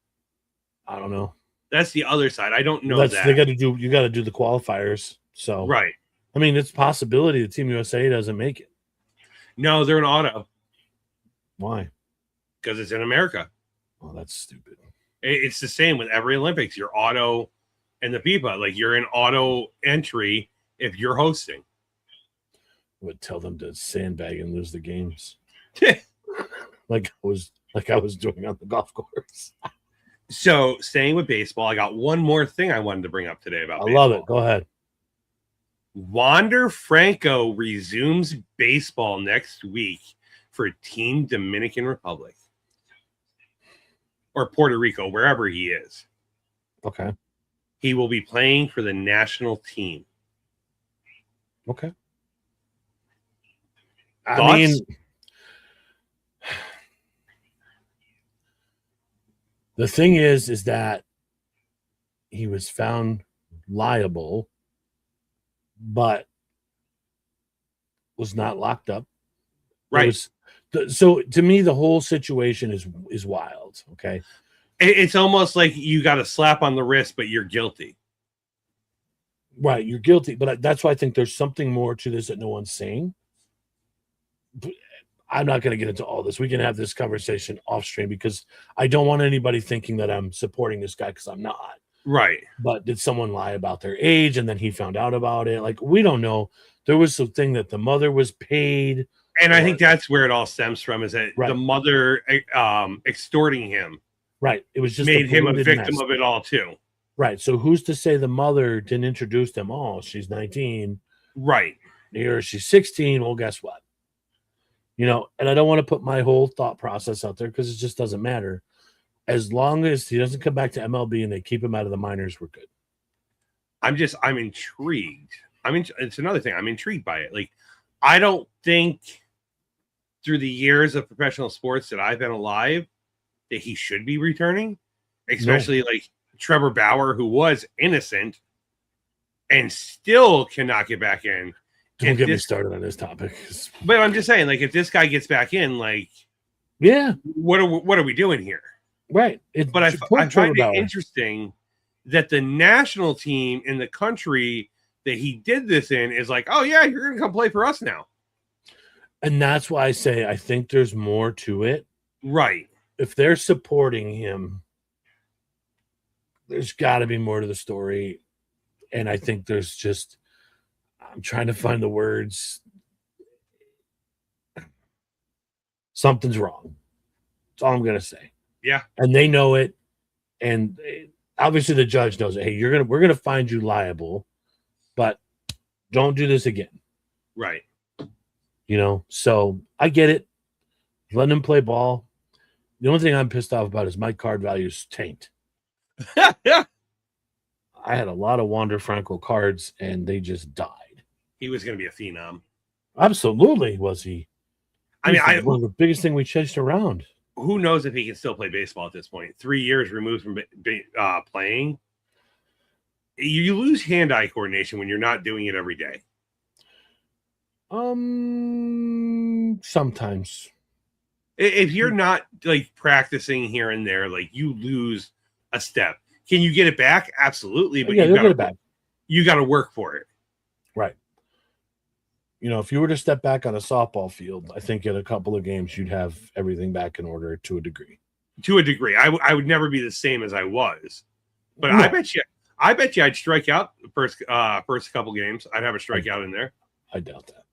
I don't know. That's the other side. I don't know that. They got to do. You got to do the qualifiers. So right. I mean, it's a possibility the Team USA doesn't make it. No, they're an auto. Why? Because it's in America. Oh, that's stupid. It's the same with every Olympics. You're auto and the FIFA. Like you're in auto entry if you're hosting. I would tell them to sandbag and lose the games. like I was doing on the golf course. So staying with baseball, I got one more thing I wanted to bring up today about baseball. Love it. Go ahead. Wander Franco resumes baseball next week for Team Dominican Republic or Puerto Rico, wherever he is. Okay. He will be playing for the national team. Okay. Thoughts? I mean, the thing is that he was found liable, but was not locked up. Right. So to me, the whole situation is wild. Okay. It's almost like you got a slap on the wrist, but you're guilty. Right. You're guilty. But that's why I think there's something more to this that no one's saying. I'm not going to get into all this. We can have this conversation off stream because I don't want anybody thinking that I'm supporting this guy because I'm not. Right. But did someone lie about their age and then he found out about it? Like, we don't know. There was something that the mother was paid. And I think that's where it all stems from, is that the mother extorting him. Right. It was just made him a victim of it all too. Right. So who's to say the mother didn't introduce them? Oh, she's 19. Right. Here she's 16. Well, guess what? And I don't want to put my whole thought process out there because it just doesn't matter. As long as he doesn't come back to MLB and they keep him out of the minors, we're good. I'm intrigued. It's another thing. I'm intrigued by it. Like, I don't think through the years of professional sports that I've been alive that he should be returning, especially like Trevor Bauer, who was innocent and still cannot get back in. Don't get me started on this topic. But I'm just saying, like, if this guy gets back in, like, yeah, what are we doing here? Right. But I find it interesting that the national team in the country that he did this in is like, oh yeah, you're going to come play for us now. And that's why I say I think there's more to it. Right. If they're supporting him, there's got to be more to the story. And I think there's just, I'm trying to find the words. Something's wrong. That's all I'm going to say. Yeah. And they know it. And obviously the judge knows it. Hey, we're going to find you liable, but don't do this again. Right. You know, so I get it. Let him play ball. The only thing I'm pissed off about is my card values tanked. Yeah. I had a lot of Wander Franco cards and they just died. He was going to be a phenom. Absolutely was he. I mean, one of the biggest thing we chased around. Who knows if he can still play baseball at this point? 3 years removed from playing. You lose hand-eye coordination when you're not doing it every day. Sometimes. If you're not like practicing here and there, like you lose a step. Can you get it back? Absolutely, but yeah, you'll get it back. You got to work for it. Right. You know, if you were to step back on a softball field, I think in a couple of games you'd have everything back in order to a degree. To a degree, I would never be the same as I was, but No. I bet you I'd strike out the first couple games. I'd have a strikeout in there. I doubt that,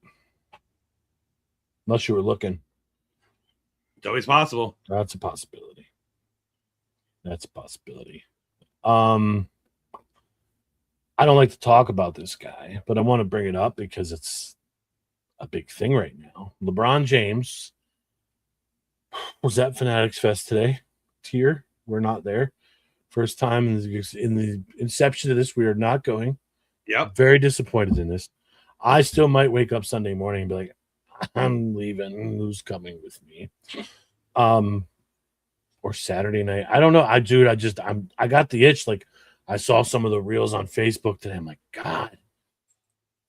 unless you were looking. It's always possible. That's a possibility. That's a possibility. I don't like to talk about this guy, but I want to bring it up because it's a big thing right now. LeBron James was at Fanatics Fest today. Here, we're not there. First time in the inception of this, we are not going. Yep. Very disappointed in this. I still might wake up Sunday morning and be like, I'm leaving. Who's coming with me? Or Saturday night. I don't know. I got the itch. Like I saw some of the reels on Facebook today. I'm like, God, it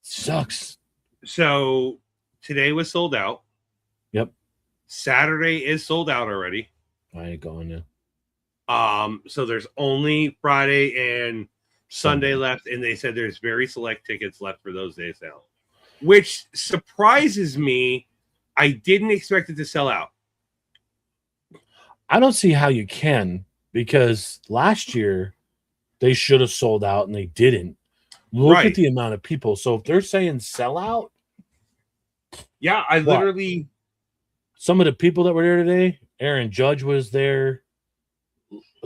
sucks. So today was sold out. Yep. Saturday is sold out already. I ain't going now. So there's only Friday and Sunday left, and they said there's very select tickets left for those days now, which surprises me. I didn't expect it to sell out. I don't see how you can, because last year they should have sold out and they didn't. Look Right. at the amount of people. So if they're saying sell out, Yeah, I literally. some of the people that were there today, Aaron Judge was there.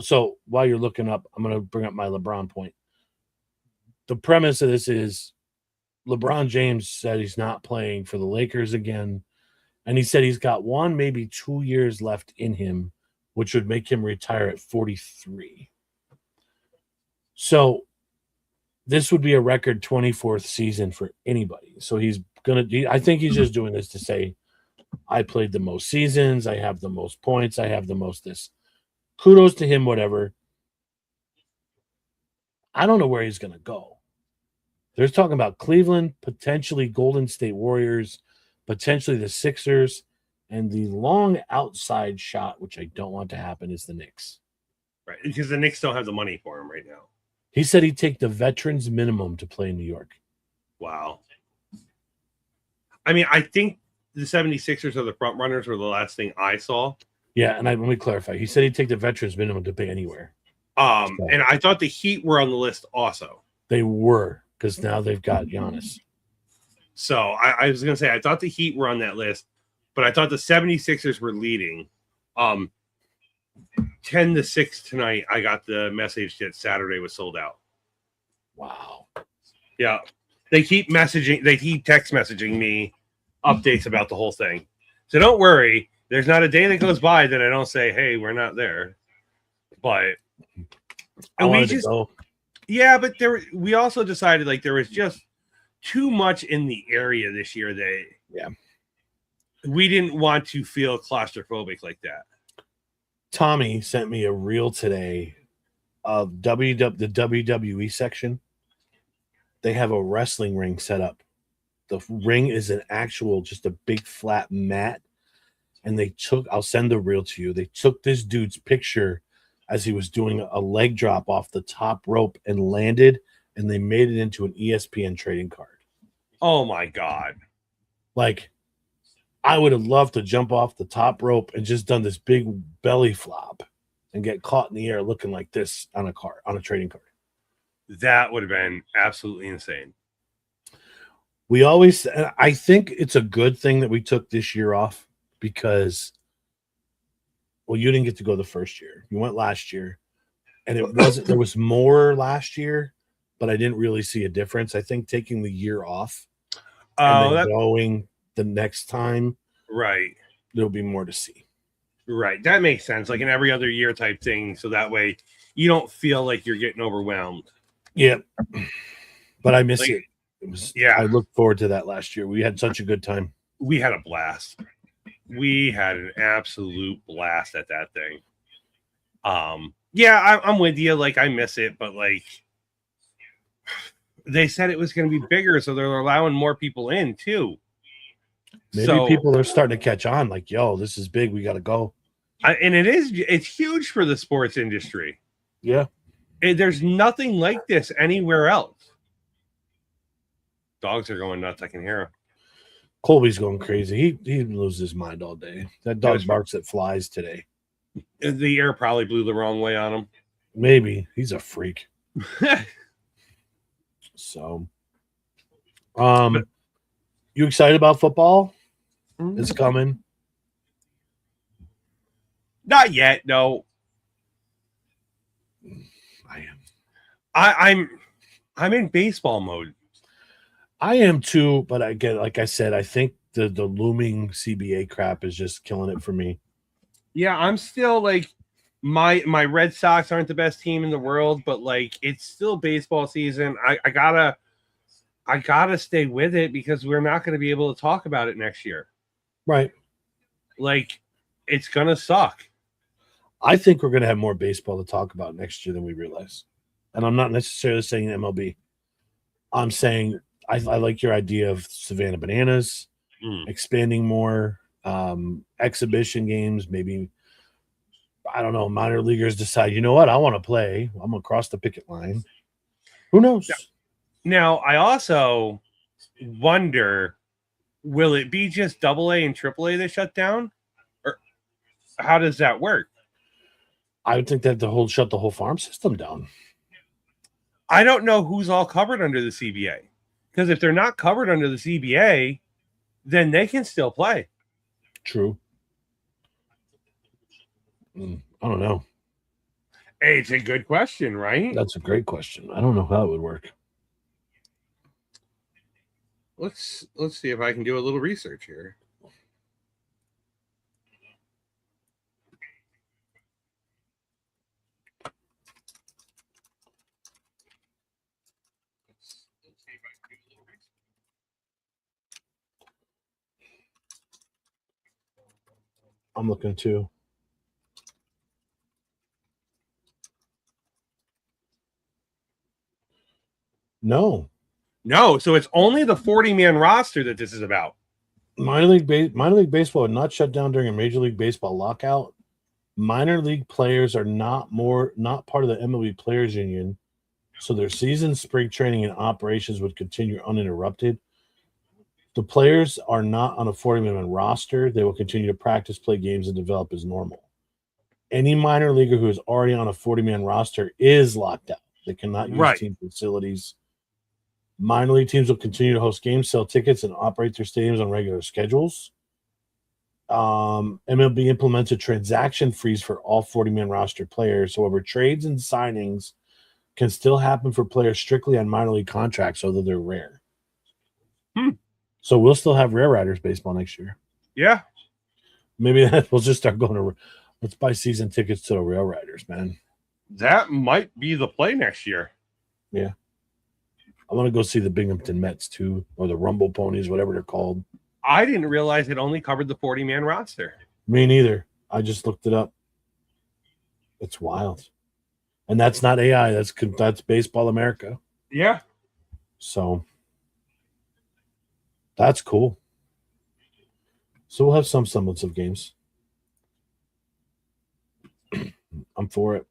So while you're looking up, I'm going to bring up my LeBron point. The premise of this is LeBron James said he's not playing for the Lakers again. And he said he's got 1, maybe 2 years left in him, which would make him retire at 43. So this would be a record 24th season for anybody. So I think he's just doing this to say, I played the most seasons. I have the most points. I have the most this. Kudos to him, whatever. I don't know where he's going to go. They're talking about Cleveland, potentially Golden State Warriors, potentially the Sixers, and the long outside shot, which I don't want to happen, is the Knicks. Right, because the Knicks don't have the money for him right now. He said he'd take the veterans minimum to play in New York. Wow. I mean, I think the 76ers are the front runners were the last thing I saw. Yeah, and let me clarify. He said he'd take the veterans minimum to play anywhere. And I thought the Heat were on the list also. They were, because now they've got Giannis. So I was going to say, I thought the Heat were on that list, but I thought the 76ers were leading. 10-6 tonight, I got the message that Saturday was sold out. Wow. Yeah. They keep text messaging me updates about the whole thing. So don't worry. There's not a day that goes by that I don't say, hey, we're not there. But yeah, but we also decided like there was just too much in the area this year that we didn't want to feel claustrophobic like that. Tommy sent me a reel today of the WWE section. They have a wrestling ring set up. The ring is an actual, just a big flat mat. And I'll send the reel to you. They took this dude's picture as he was doing a leg drop off the top rope and landed, and they made it into an ESPN trading card. Oh my God. Like, I would have loved to jump off the top rope and just done this big belly flop and get caught in the air looking like this on a trading card. That would have been absolutely insane. I think it's a good thing that we took this year off because, well, you didn't get to go the first year. You went last year, and there was more last year, but I didn't really see a difference. I think taking the year off and then going the next time, right, there'll be more to see. Right. That makes sense. Like an every other year type thing. So that way you don't feel like you're getting overwhelmed. Yeah. But I miss it. Yeah. I looked forward to that last year. We had such a good time. We had a blast. We had an absolute blast at that thing. Yeah, I'm with you. Like, I miss it, but like they said it was going to be bigger, so they're allowing more people in too. Maybe people are starting to catch on. Like, yo, this is big. We got to go. And it's huge for the sports industry. Yeah. There's nothing like this anywhere else. Dogs are going nuts. I can hear him. Colby's going crazy. He loses his mind all day. That dog barks at flies today. The air probably blew the wrong way on him. Maybe. He's a freak. So, you excited about football? It's coming. Not yet, no. I am. I'm in baseball mode. I am too, but again, like I said, I think the looming CBA crap is just killing it for me. Yeah, I'm still like my Red Sox aren't the best team in the world, but like it's still baseball season. I gotta stay with it because we're not going to be able to talk about it next year. Right. Like it's gonna suck. I think we're gonna have more baseball to talk about next year than we realize. And I'm not necessarily saying MLB. I'm saying I like your idea of Savannah Bananas, expanding more, exhibition games, maybe, I don't know, minor leaguers decide, you know what, I want to play. I'm going to cross the picket line. Who knows? Now, I also wonder, will it be just AA and AAA that shut down? Or how does that work? I would think that shut the whole farm system down. I don't know who's all covered under the CBA. Because if they're not covered under the CBA, then they can still play. True. I don't know. Hey, it's a good question, right? That's a great question. I don't know how it would work. Let's see if I can do a little research here. I'm looking too. No. So it's only the 40-man roster that this is about. Minor league baseball would not shut down during a Major League Baseball lockout. Minor league players are not part of the MLB Players Union, so their season, spring training, and operations would continue uninterrupted. The players are not on a 40-man roster. They will continue to practice, play games, and develop as normal. Any minor leaguer who is already on a 40-man roster is locked out. They cannot use team facilities. Minor league teams will continue to host games, sell tickets, and operate their stadiums on regular schedules. MLB implements a transaction freeze for all 40-man roster players. However, trades and signings can still happen for players strictly on minor league contracts, although they're rare. So we'll still have Rare Riders baseball next year. Yeah. Maybe we'll just start going to – let's buy season tickets to the Rail Riders, man. That might be the play next year. Yeah. I want to go see the Binghamton Mets, too, or the Rumble Ponies, whatever they're called. I didn't realize it only covered the 40-man roster. Me neither. I just looked it up. It's wild. And that's not AI. That's Baseball America. Yeah. So that's cool. So we'll have some semblance of games. I'm for it.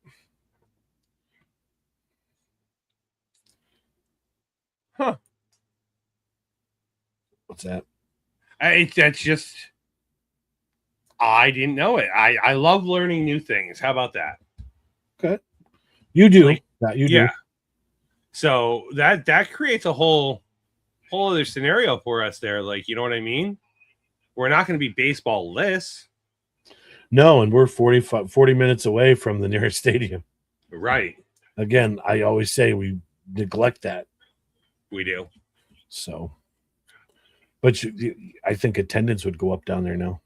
Huh. What's that? That's just, I didn't know it. I love learning new things. How about that? Okay. You do. Like, That you yeah. do. So that creates a whole other scenario for us there. Like, you know what I mean? We're not going to be baseball-less. No, and we're 40 minutes away from the nearest stadium. Right. Again, I always say we neglect that. We do. So, but I think attendance would go up down there now.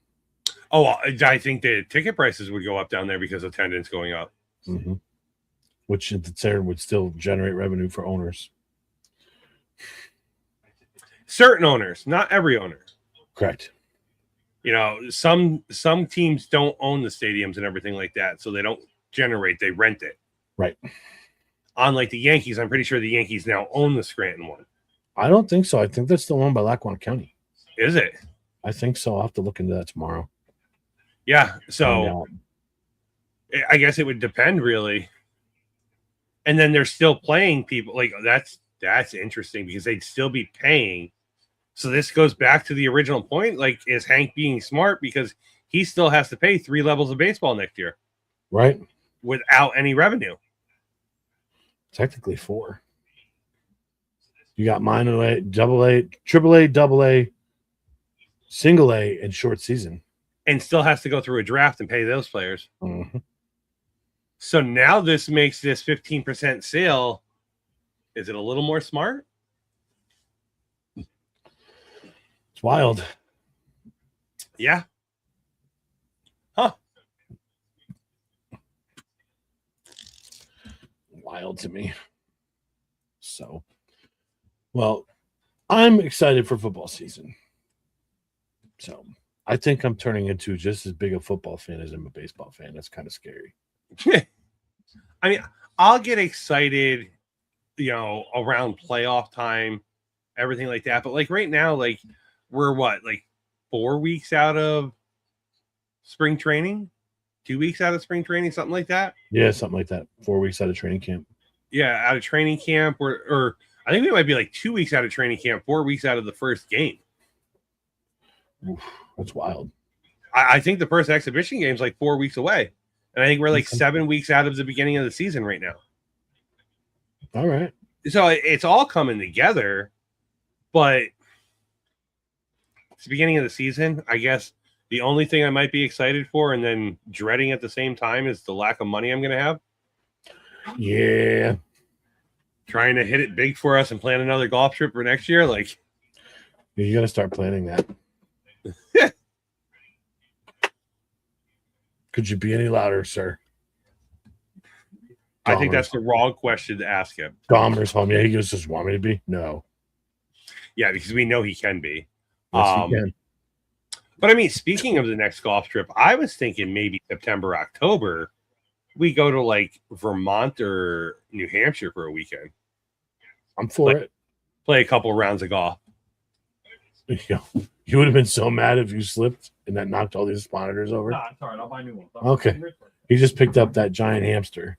Oh, I think the ticket prices would go up down there because attendance going up. Mm-hmm. Which in turn would still generate revenue for owners. Certain owners, not every owner. Correct. You know, some teams don't own the stadiums and everything like that, so they don't generate, they rent it. Right. Unlike the Yankees, I'm pretty sure the Yankees now own the Scranton one. I don't think so. I think that's still owned by Lackawanna County. Is it? I think so. I'll have to look into that tomorrow. Yeah, so I guess it would depend, really. And then they're still playing people. Like, that's interesting because they'd still be paying. So this goes back to the original point. Like, is Hank being smart because he still has to pay 3 levels of baseball next year? Right. Without any revenue. Technically 4. You got minor A, double A, triple A, double A, single A, and short season. And still has to go through a draft and pay those players. Mm-hmm. So now this makes this 15% sale. Is it a little more smart? It's wild. Yeah. Huh. Wild to me. So, well, I'm excited for football season. So, I think I'm turning into just as big a football fan as I'm a baseball fan. That's kind of scary. I mean, I'll get excited, you know, around playoff time, everything like that. But like right now, like we're like 4 weeks out of spring training, 2 weeks out of spring training, something like that. Yeah, something like that. 4 weeks out of training camp. Yeah, out of training camp, or I think we might be like 2 weeks out of training camp, 4 weeks out of the first game. Oof, that's wild. I think the first exhibition game is like 4 weeks away. And I think we're like 7 weeks out of the beginning of the season right now. All right. So it's all coming together, but it's the beginning of the season. I guess the only thing I might be excited for and then dreading at the same time is the lack of money I'm going to have. Yeah. Trying to hit it big for us and plan another golf trip for next year. Like, you got to start planning that. Could you be any louder, sir? I think that's the wrong question to ask him. Dahmer's home. Yeah, he goes, just want me to be? No. Yeah, because we know he can be. Yes, he can. But I mean, speaking of the next golf trip, I was thinking maybe September, October, we go to like Vermont or New Hampshire for a weekend. I'm for it. Play a couple rounds of golf. You would have been so mad if you slipped and that knocked all these monitors over. No, it's all right. I'll buy new ones. Okay. He just picked up that giant hamster.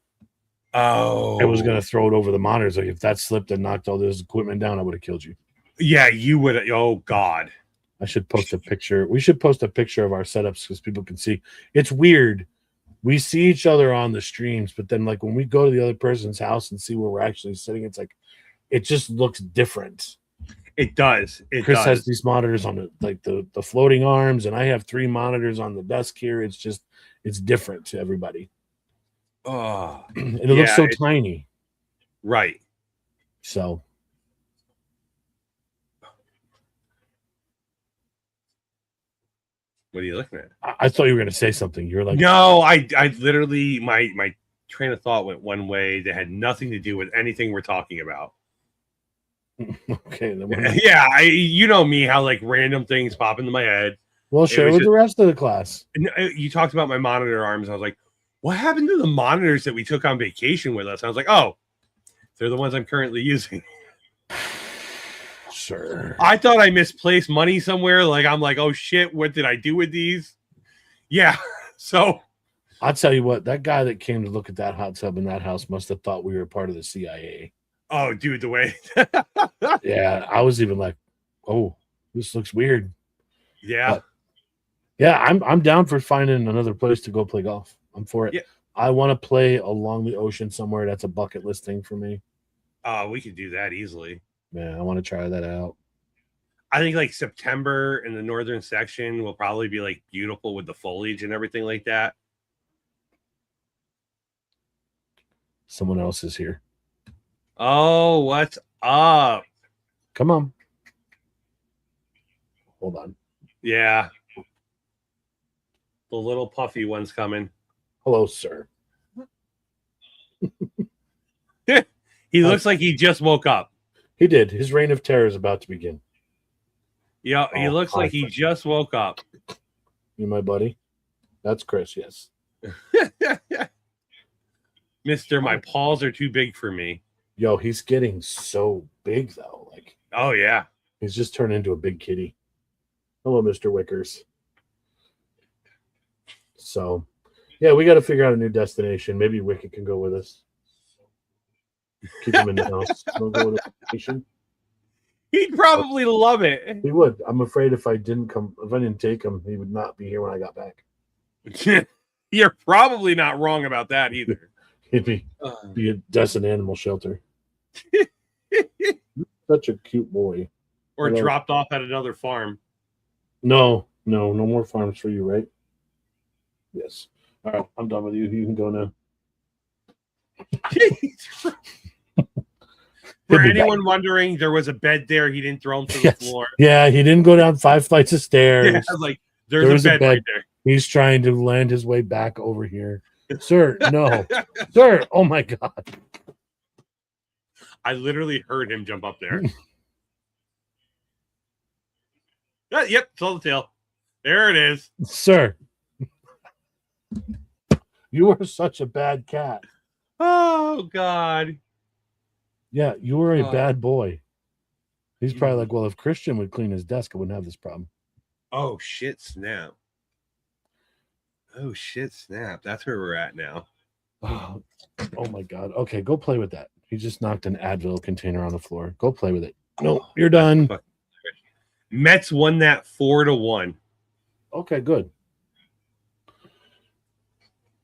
Oh. I was going to throw it over the monitors. Like, if that slipped and knocked all this equipment down, I would have killed you. Yeah, you would. Oh, God. I should post a picture. We should post a picture of our setups because people can see. It's weird. We see each other on the streams, but then like when we go to the other person's house and see where we're actually sitting, it's like, it just looks different. It does. Chris has these monitors on the floating arms, and I have 3 monitors on the desk here. It's just, it's different to everybody. Oh, and it looks so tiny. Right. So. What are you looking at? I thought you were going to say something. You're like, no, I literally, my train of thought went one way that had nothing to do with anything we're talking about. Okay. Yeah, you know me, how like random things pop into my head. Well, share with the rest of the class. You talked about my monitor arms. I was like, what happened to the monitors that we took on vacation with us? I was like, oh, they're the ones I'm currently using. Sure. I thought I misplaced money somewhere. Like, I'm like, oh shit, what did I do with these? Yeah. So I'll tell you what, that guy that came to look at that hot tub in that house must have thought we were part of the CIA. Oh, dude, the way. Yeah, I was even like, oh, this looks weird. Yeah. But, yeah, I'm down for finding another place to go play golf. I'm for it. Yeah. I want to play along the ocean somewhere. That's a bucket list thing for me. We could do that easily. Man, I want to try that out. I think like September in the northern section will probably be like beautiful with the foliage and everything like that. Someone else is here. Oh, what's up? Come on. Hold on. Yeah. The little puffy one's coming. Hello, sir. He looks like he just woke up. He did. His reign of terror is about to begin. Yeah, he Oh, looks like he just woke up. You my buddy? That's Chris, yes. Mister, my paws are too big for me. Yo, he's getting so big, though. Like, Oh, yeah. he's just turned into a big kitty. Hello, Mr. Wickers. So, yeah, we got to figure out a new destination. Maybe Wicket can go with us. Keep him in the house. Don't go to a vacation. He'd probably love it. He would. I'm afraid if I didn't take him, he would not be here when I got back. You're probably not wrong about that either. He'd be a destined animal shelter. Such a cute boy. Or dropped off at another farm. No more farms for you, right? Yes. All right, I'm done with you. You can go now. For anyone wondering, there was a bed there. He didn't throw him to the floor. Yeah, he didn't go down 5 flights of stairs. Yeah, like there's a bed right there. He's trying to land his way back over here. Sir, no. Sir, oh my God. I literally heard him jump up there. Yep, saw the tail. There it is. Sir. You are such a bad cat. Oh, God. Yeah, you were a bad boy. He's probably like, well, if Christian would clean his desk, I wouldn't have this problem. Oh, shit, snap. Oh, shit, snap. That's where we're at now. Oh my God. Okay, go play with that. He just knocked an Advil container on the floor. Go play with it. No, you're done. Mets won that 4-1. Okay, good.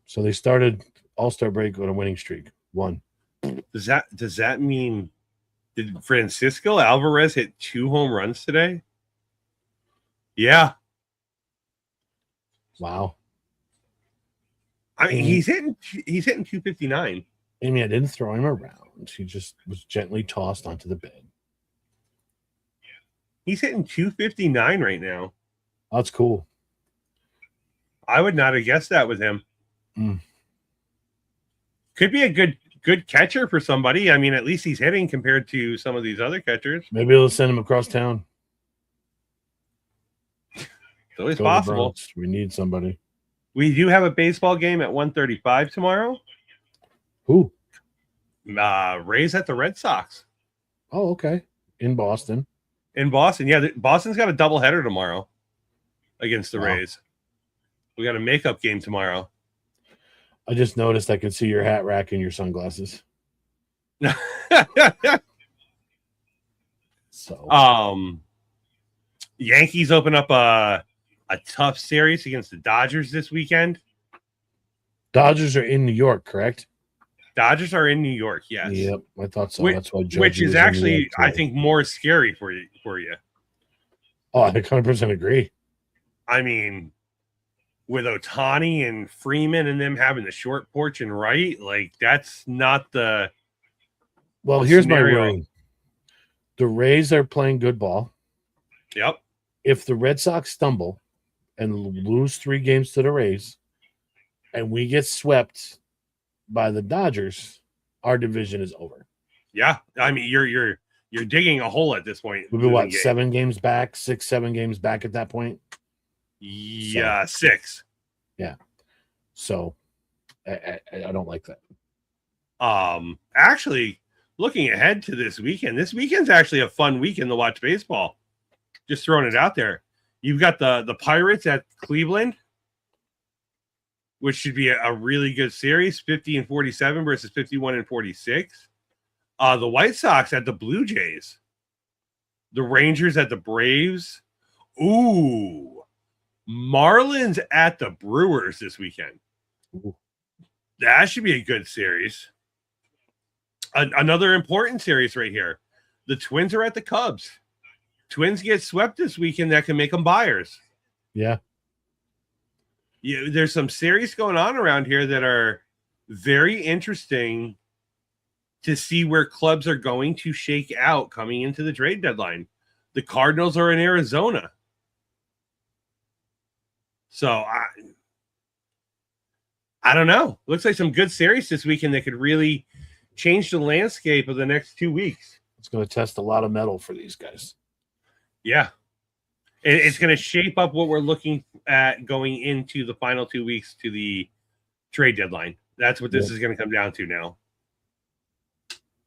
So they started All-Star break on a winning streak. 1. Does that mean did Francisco Alvarez hit 2 home runs today? Yeah. Wow. I mean, he's hitting 259. Amy, I didn't throw him around. He just was gently tossed onto the bed. He's hitting 259 right now. Oh, that's cool. I would not have guessed that with him. Mm. Could be a good catcher for somebody. I mean, at least he's hitting compared to some of these other catchers. Maybe they'll send him across town. It's always possible. We need somebody. We do have a baseball game at 1:35 tomorrow. Who? Rays at the Red Sox. Oh, okay. In Boston. In Boston. Yeah, Boston's got a doubleheader tomorrow against the Rays. We got a makeup game tomorrow. I just noticed I could see your hat rack and your sunglasses. So Yankees open up a tough series against the Dodgers this weekend. Dodgers are in New York, correct? Dodgers are in New York, yes. Yep, I thought so. Which, that's why which is actually, I think, more scary for you. Oh, I 100% agree. I mean, with Ohtani and Freeman and them having the short porch and right, like that's not the. Well, here's scenario. My worry. The Rays are playing good ball. Yep. If the Red Sox stumble and lose 3 games to the Rays, and we get swept by the Dodgers, our division is over. Yeah, I mean you're digging a hole at this point. We'll be what 7 games back, 6-7 games back at that point. Yeah, 6. Yeah. So I don't like that. Actually, looking ahead to this weekend's actually a fun weekend to watch baseball. Just throwing it out there. You've got the Pirates at Cleveland, which should be a really good series, 50-47 versus 51-46. The White Sox at the Blue Jays. The Rangers at the Braves. Ooh. Marlins at the Brewers this weekend. Ooh. That should be a good series. Another important series right here. The Twins are at the Cubs. Twins get swept this weekend that can make them buyers. Yeah. There's some series going on around here that are very interesting to see where clubs are going to shake out coming into the trade deadline. The Cardinals are in Arizona. So I don't know. Looks like some good series this weekend that could really change the landscape of the next 2 weeks. It's going to test a lot of metal for these guys. Yeah. It's going to shape up what we're looking at going into the final 2 weeks to the trade deadline. That's what this is going to come down to now.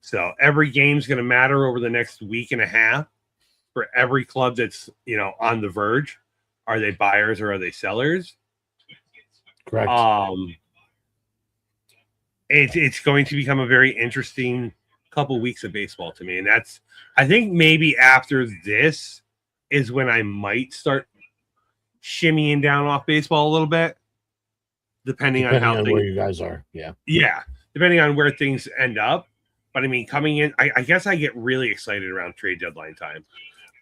So every game's going to matter over the next week and a half for every club that's, on the verge. Are they buyers or are they sellers? Correct. It's going to become a very interesting couple weeks of baseball to me. And I think maybe after this is when I might start shimmying down off baseball a little bit, depending on where you guys are. Yeah. Yeah. Depending on where things end up. But I mean, coming in, I guess I get really excited around trade deadline time.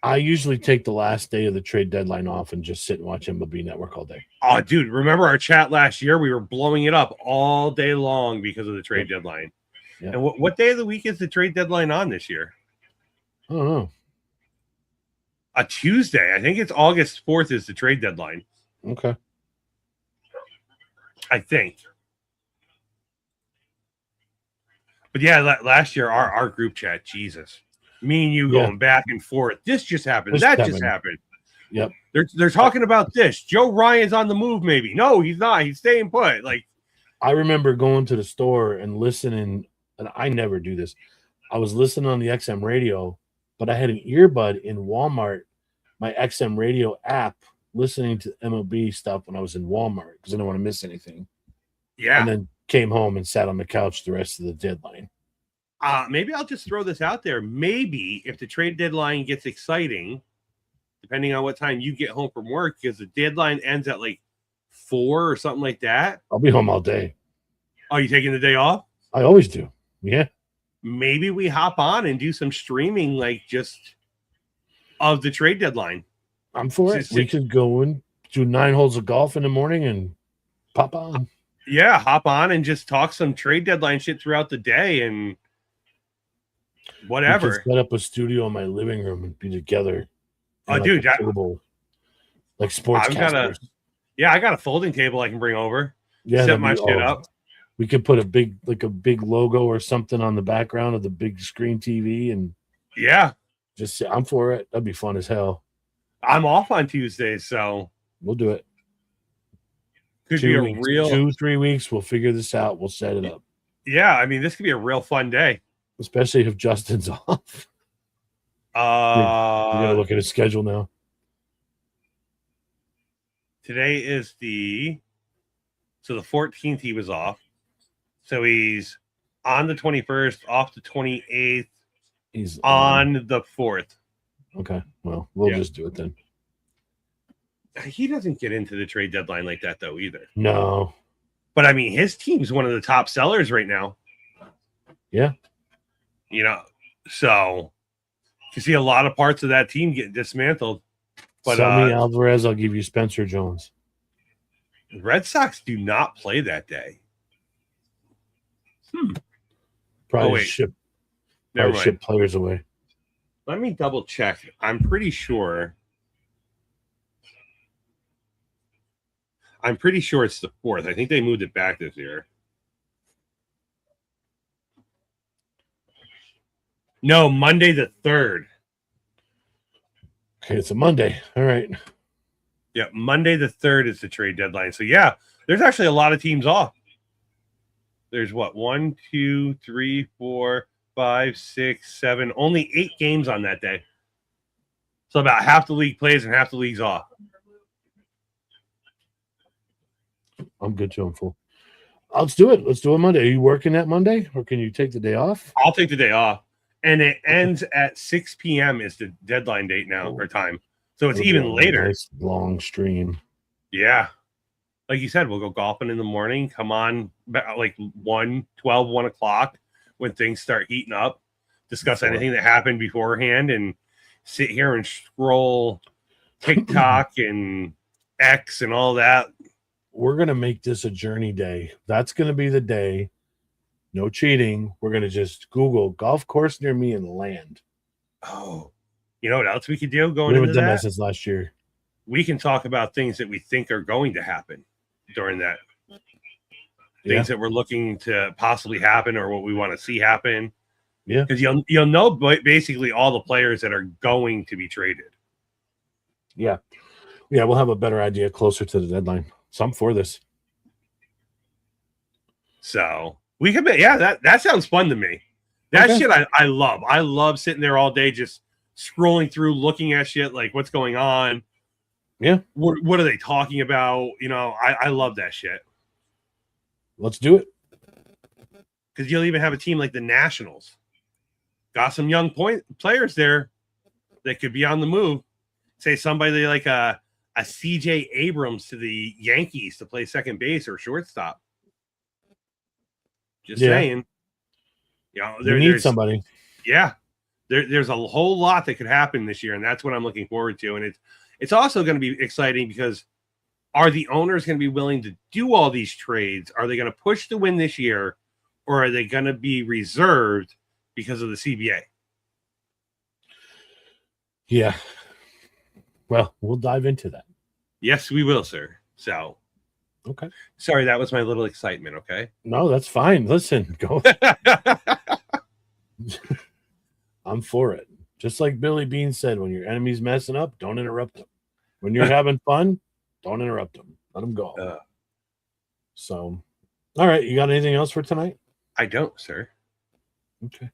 I usually take the last day of the trade deadline off and just sit and watch MLB Network all day. Oh, dude, remember our chat last year? We were blowing it up all day long because of the trade deadline. Yep. And what day of the week is the trade deadline on this year? I don't know. A Tuesday. I think it's August 4th is the trade deadline. Okay. I think. But yeah, last year, our group chat, Jesus. Me and you going back and forth. This just happened. That just happened. Yep. They're talking about this. Joe Ryan's on the move, maybe. No, he's not. He's staying put. Like, I remember going to the store and listening, and I never do this. I was listening on the XM radio, but I had an earbud in Walmart, my XM radio app, listening to MLB stuff when I was in Walmart because I didn't want to miss anything. Yeah. And then came home and sat on the couch the rest of the deadline. Maybe I'll just throw this out there. Maybe if the trade deadline gets exciting, depending on what time you get home from work, because the deadline ends at like 4 or something like that. I'll be home all day. Oh, you taking the day off? I always do. Yeah. Maybe we hop on and do some streaming, like just of the trade deadline. I'm for it. We could go and do 9 holes of golf in the morning and pop on. Yeah, hop on and just talk some trade deadline shit throughout the day and whatever. Set up a studio in my living room and be together. Oh, dude, like sportscasters. I got a folding table I can bring over. Yeah, set my shit up. We could put a big logo or something on the background of the big screen TV and just I'm for it. That'd be fun as hell. I'm off on Tuesdays, so we'll do it. Could be a real 2-3 weeks. We'll figure this out. We'll set it up. Yeah, I mean, this could be a real fun day, especially if Justin's off. You gotta look at his schedule now. Today is the 14th. He was off, so he's on the 21st, off the 28th. He's on the 4th. Okay, well, we'll just do it then. He doesn't get into the trade deadline like that, though, either. No. But, I mean, his team's one of the top sellers right now. Yeah. So you see a lot of parts of that team get dismantled. But sell me Alvarez, I'll give you Spencer Jones. Red Sox do not play that day. Probably ship players away. Let me double check. I'm pretty sure it's the 4th. I think they moved it back this year. No, Monday the 3rd. Okay, it's a Monday. All right. Yeah, Monday the 3rd is the trade deadline. So, yeah, there's actually a lot of teams off. There's 1, 2, 3, 4, 5, 6, 7. Only 8 games on that day. So about half the league plays and half the league's off. I'm good to. I'm full. Let's do it. Let's do it Monday. Are you working that Monday, or can you take the day off? I'll take the day off. And it ends at 6 p.m. is the deadline date now, or time. So it's even later. Nice long stream. Yeah. Like you said, we'll go golfing in the morning. Come on, like 1 o'clock when things start heating up. Discuss anything that happened beforehand and sit here and scroll TikTok and X and all that. We're going to make this a journey day. That's going to be the day. No cheating. We're going to just Google golf course near me and land. Oh, you know what else we could do going We haven't into done that that? since last year. We can talk about things that we think are going to happen during that. Yeah. Things that we're looking to possibly happen or what we want to see happen. Yeah. Because you'll know basically all the players that are going to be traded. Yeah. Yeah, we'll have a better idea closer to the deadline. So I'm for this. So we could be, that sounds fun to me. That shit I love. I love sitting there all day just scrolling through, looking at shit like what's going on. Yeah. What are they talking about? You know, I love that shit. Let's do it. Because you'll even have a team like the Nationals. Got some young players there that could be on the move. Say somebody like a CJ Abrams to the Yankees to play second base or shortstop. Just saying. You know, We need somebody. Yeah. There's a whole lot that could happen this year, and that's what I'm looking forward to. And it's also going to be exciting because are the owners going to be willing to do all these trades? Are they going to push to win this year, or are they going to be reserved because of the CBA? Yeah. Well, we'll dive into that. Yes, we will, sir. So, okay. Sorry, that was my little excitement, okay? No, that's fine. Listen, go. I'm for it. Just like Billy Bean said, when your enemy's messing up, don't interrupt them. When you're having fun, don't interrupt them. Let them go. So, all right. You got anything else for tonight? I don't, sir. Okay.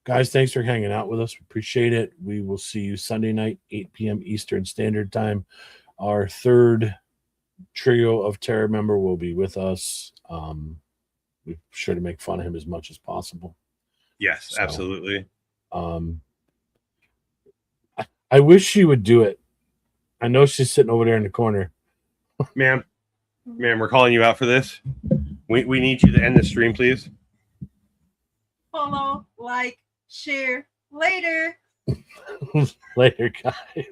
Guys, thanks for hanging out with us. We appreciate it. We will see you Sunday night, 8 p.m. Eastern Standard Time. Our third trio of terror member will be with us. We're sure to make fun of him as much as possible. Yes, absolutely. I wish she would do it. I know she's sitting over there in the corner. Ma'am, we're calling you out for this. We need you to end the stream, please. Follow, like, share. Later. Later, guys.